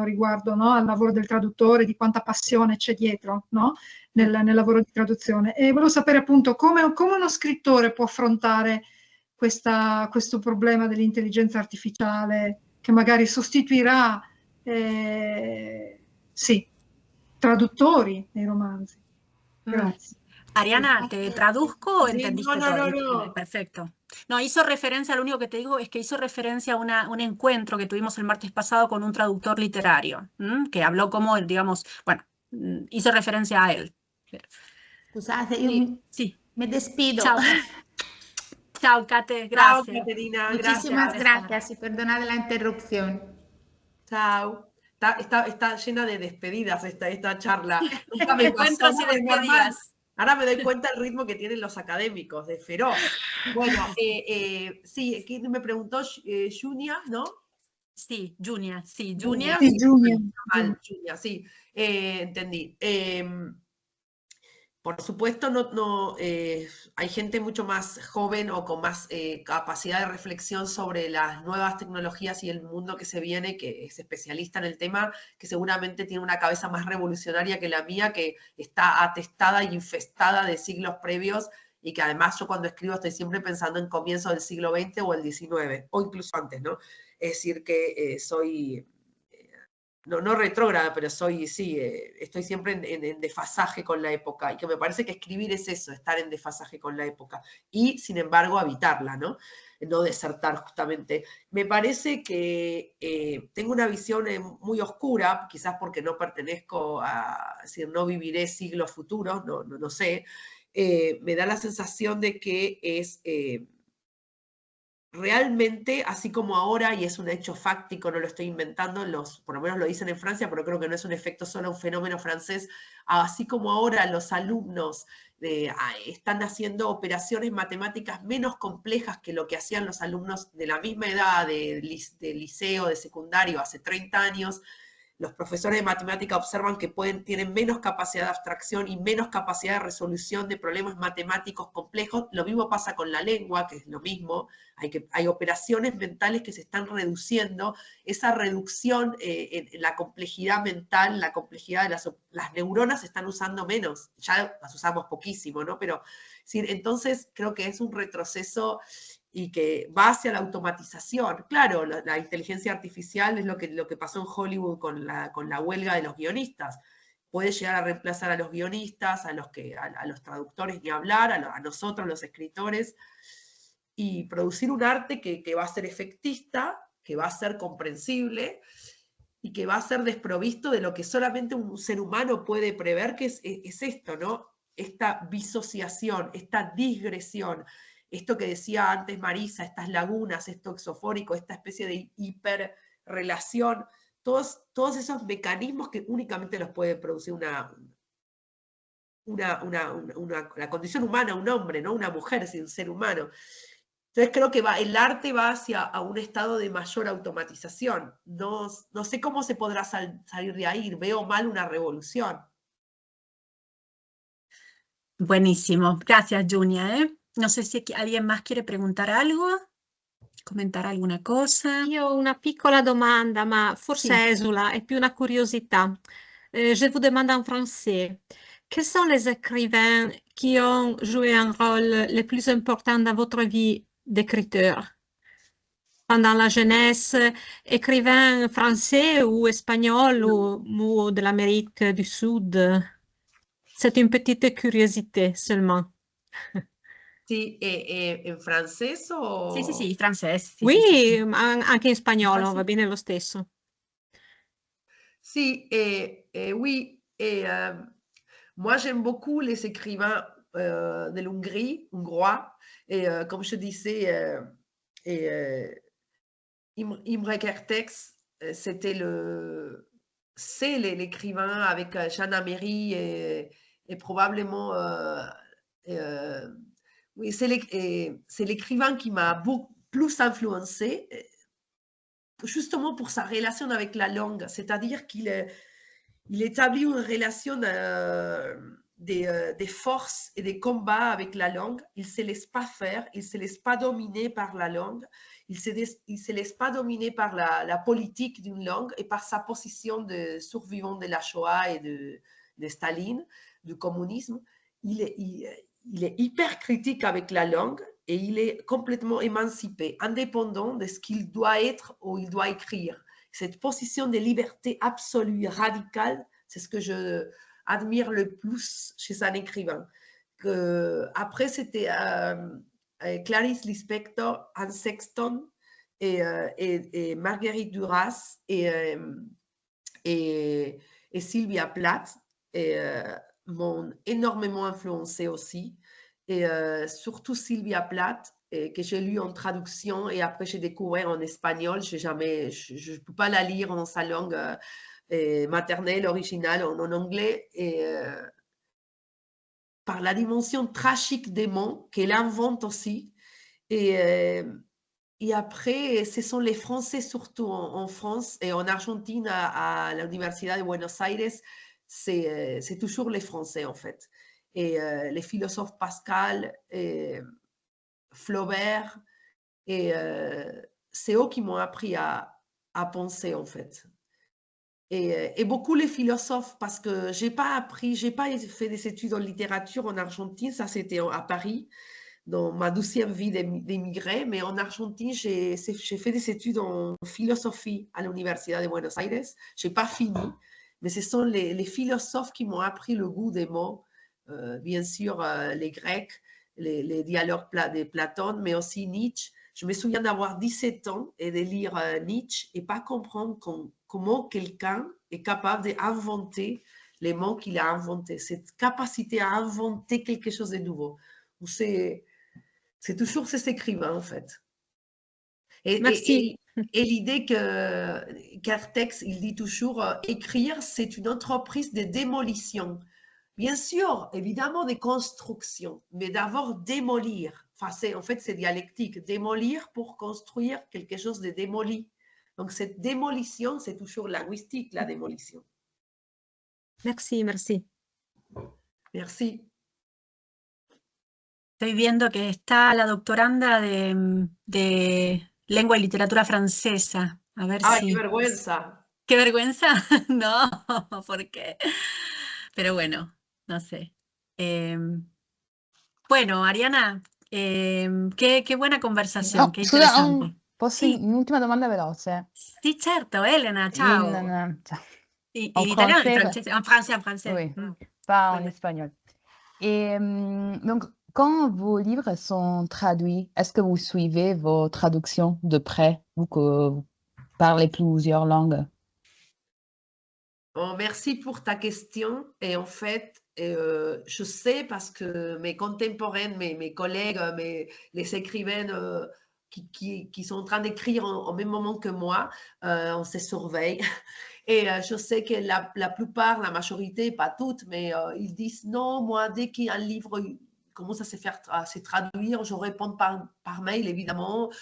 riguardo, no, al lavoro del traduttore, di quanta passione c'è dietro, no, nel lavoro di traduzione. E volevo sapere appunto come uno scrittore può affrontare questo problema dell'intelligenza artificiale che magari sostituirà sì, traduttori nei romanzi. Grazie. Ariana, ¿te traduzco o Sí, entendiste no. todo? Perfecto. No, hizo referencia, lo único que te digo es que hizo referencia a un encuentro que tuvimos el martes pasado con un traductor literario, que habló como, digamos, bueno, hizo referencia a él. Scusate, Sí. Me despido. Chao. Chao, Kate, Chao, gracias. Caterina, Muchísimas gracias. gracias y perdonad la interrupción. Chao. Está llena de despedidas esta charla. Nunca me pasó, Encuentros y no, es normal. despedidas. Ahora me doy cuenta del ritmo que tienen los académicos, de feroz. Bueno, sí, ¿quién me preguntó? Junia, ¿no? Sí, Junia, sí, Junia, Junia. Sí, Giulia. Mal, Junia, sí, entendí. Por supuesto, hay gente mucho más joven o con más capacidad de reflexión sobre las nuevas tecnologías y el mundo que se viene, que es especialista en el tema, que seguramente tiene una cabeza más revolucionaria que la mía, que está atestada y infestada de siglos previos, y que además yo cuando escribo estoy siempre pensando en comienzos del siglo XX o el XIX, o incluso antes, ¿no? Es decir, que soy... No retrógrada, pero sí, estoy siempre en desfasaje con la época, y que me parece que escribir es eso, estar en desfasaje con la época, y sin embargo habitarla, ¿no? No desertar justamente. Me parece que tengo una visión muy oscura, quizás porque no pertenezco a, es decir, no viviré siglos futuros, no sé, me da la sensación de que es... realmente, así como ahora, y es un hecho fáctico, no lo estoy inventando, por lo menos lo dicen en Francia, pero creo que no es un efecto solo, un fenómeno francés, así como ahora los alumnos están haciendo operaciones matemáticas menos complejas que lo que hacían los alumnos de la misma edad, de liceo, de secundario, hace 30 años, los profesores de matemática observan que tienen menos capacidad de abstracción y menos capacidad de resolución de problemas matemáticos complejos. Lo mismo pasa con la lengua, que es lo mismo. Hay operaciones mentales que se están reduciendo. Esa reducción en la complejidad mental, la complejidad de las neuronas se están usando menos. Ya las usamos poquísimo, ¿no? Pero sí, entonces creo que es un retroceso y que va hacia la automatización. Claro, la inteligencia artificial es lo que pasó en Hollywood con la huelga de los guionistas. Puede llegar a reemplazar a los guionistas, a los traductores, ni hablar, a nosotros, los escritores, y producir un arte que va a ser efectista, que va a ser comprensible, y que va a ser desprovisto de lo que solamente un ser humano puede prever, que es esto, ¿no? Esta disociación, esta digresión, esto que decía antes Marisa, estas lagunas, esto exofórico, esta especie de hiperrelación, todos esos mecanismos que únicamente los puede producir la condición humana, un hombre, ¿no? Una mujer, sin un ser humano. Entonces creo que el arte va hacia un estado de mayor automatización. No sé cómo se podrá salir de ahí, veo mal una revolución. Buenísimo, gracias Junia. No sé si alguien más quiere preguntar algo, comentar alguna cosa. Io ho una piccola domanda, ma forse Sì. esula, è più una curiosità. Je vous demande en français, quels sont les écrivains qui ont joué un rôle le plus important dans votre vie d'écriteur? Pendant la jeunesse, écrivains français ou espagnols ou de l'Amérique du Sud? C'est une petite curiosité seulement. Sí, ¿en francés o...? Sì, francese. Sì, Oui, sì. anche in spagnolo, Ah, sì. va bene lo stesso. Sí, oui. Moi, j'aime beaucoup les écrivains de l'Hongrie, hongrois. Et comme je disais, Imre Kertész, c'est l'écrivain avec Jeanne Améry et probablement... oui, c'est l'écrivain qui m'a plus influencé, justement pour sa relation avec la langue. C'est-à-dire qu'il établit une relation des forces et des combats avec la langue. Il ne se laisse pas faire, il ne se laisse pas dominer par la langue, il ne se laisse pas dominer par la politique d'une langue et par sa position de survivant de la Shoah et de Staline, du communisme. Il est hyper critique avec la langue et il est complètement émancipé, indépendant de ce qu'il doit être ou il doit écrire. Cette position de liberté absolue, radicale, c'est ce que je admire le plus chez un écrivain. Après, c'était Clarice Lispector, Anne Sexton et Marguerite Duras et Sylvia Plath m'ont énormément influencé aussi. et surtout Sylvia Plath, que j'ai lu en traduction et après j'ai découvert en espagnol. Je ne peux pas la lire en sa langue maternelle, originale, en anglais. Et par la dimension tragique des mots qu'elle invente aussi. Et après, ce sont les Français, surtout en France et en Argentine, à l'Université de Buenos Aires, c'est toujours les Français en fait. Et les philosophes Pascal et Flaubert, et c'est eux qui m'ont appris à penser en fait. Et beaucoup les philosophes, parce que j'ai pas fait des études en littérature en Argentine, ça c'était à Paris, dans ma 12e vie d'émigré, mais en Argentine, j'ai fait des études en philosophie à l'Université de Buenos Aires. Je n'ai pas fini, mais ce sont les philosophes qui m'ont appris le goût des mots, bien sûr les Grecs, les dialogues de Platon, mais aussi Nietzsche. Je me souviens d'avoir 17 ans et de lire Nietzsche et pas comprendre comment quelqu'un est capable d'inventer les mots qu'il a inventés, cette capacité à inventer quelque chose de nouveau. C'est toujours ces écrivains, en fait. Merci. Et l'idée qu'Artex, il dit toujours, écrire, c'est une entreprise de démolition. Bien sûr, évidemment, des constructions, mais d'abord démolir. Enfin, en fait, c'est dialectique. Démolir pour construire quelque chose de démoli. Donc, cette démolition, c'est toujours linguistique, la démolition. Merci, merci. Merci. Estoy viendo que está la doctoranda de lengua y literatura francesa. A ver ¡Ay, si... qué vergüenza! ¿Qué vergüenza? No, ¿por qué? Pero bueno, no sé. Bueno, Ariana, qué buena conversación, Oh, qué scusa, interesante. posso Sì, un'ultima domanda veloce? sì, certo, Elena, ciao. Ciao. In En italiano e in français, francese, en français. oui, pas en Voilà. espagnol. Et donc, quand vos livres sont traduits, est-ce que vous suivez vos traductions de près, vous que vous parlez plusieurs langues? Bon, merci pour ta question. Et en fait, je sais parce que mes contemporaines, mes collègues, les écrivaines qui sont en train d'écrire au même moment que moi, on se surveille. Et je sais que la plupart, la majorité, pas toutes, mais ils disent non, moi, dès qu'un livre commence à se traduire, je réponds par mail, évidemment.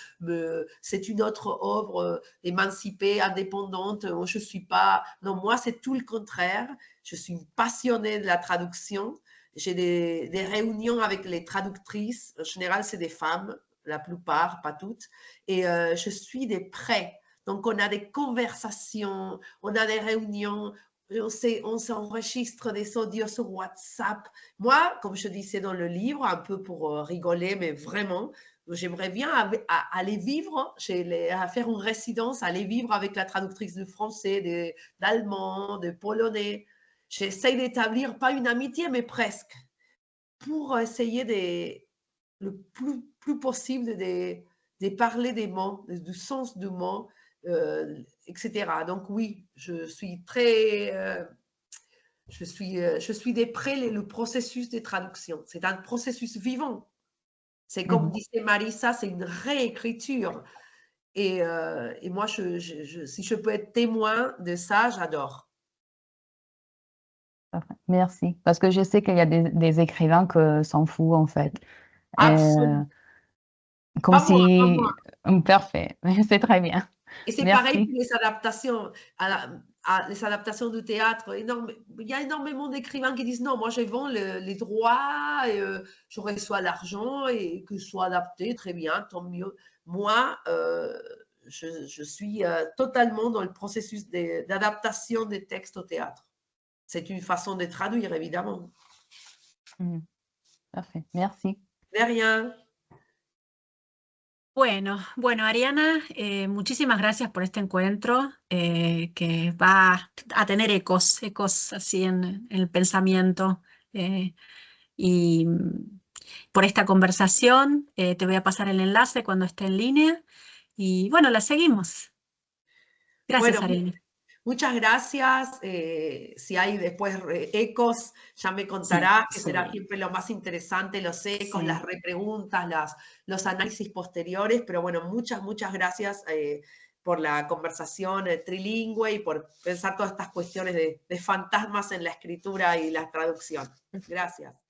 C'est une autre œuvre émancipée, indépendante. Je suis pas... Non, moi, c'est tout le contraire. Je suis passionnée de la traduction. J'ai des réunions avec les traductrices. En général, c'est des femmes, la plupart, pas toutes. Et je suis des prêts. Donc, on a des conversations, on a des réunions, on s'enregistre des audios sur WhatsApp. Moi, comme je disais dans le livre, un peu pour rigoler, mais vraiment, j'aimerais bien aller vivre, à faire une résidence, aller vivre avec la traductrice de français, d'allemand, de polonais. J'essaie d'établir, pas une amitié, mais presque, pour essayer le plus possible de parler des mots, du sens du mot, etc. Donc oui, je suis de près le processus de traduction. C'est un processus vivant. C'est comme disait Marisa, c'est une réécriture. Et moi, si je peux être témoin de ça, j'adore. Merci. Parce que je sais qu'il y a des écrivains que s'en foutent, en fait. Absolument. Comme Pas moi, pas moi. Parfait, c'est très bien. Et c'est pareil pour les adaptations, les adaptations du théâtre. Il y a énormément d'écrivains qui disent non, moi je vends les droits, et, je reçois l'argent et que ce soit adapté, très bien, tant mieux. Moi, je suis totalement dans le processus d'adaptation des textes au théâtre. C'est une façon de traduire, évidemment. Parfait, merci. De rien. Bueno, Ariana, muchísimas gracias por este encuentro que va a tener ecos así en el pensamiento y por esta conversación. Te voy a pasar el enlace cuando esté en línea y bueno, la seguimos. Gracias, Bueno, Ariana. Muchas gracias. Si hay después ecos, ya me contará, que será siempre lo más interesante, los ecos, las repreguntas, los análisis posteriores. Pero bueno, muchas gracias por la conversación trilingüe y por pensar todas estas cuestiones de fantasmas en la escritura y la traducción. Gracias.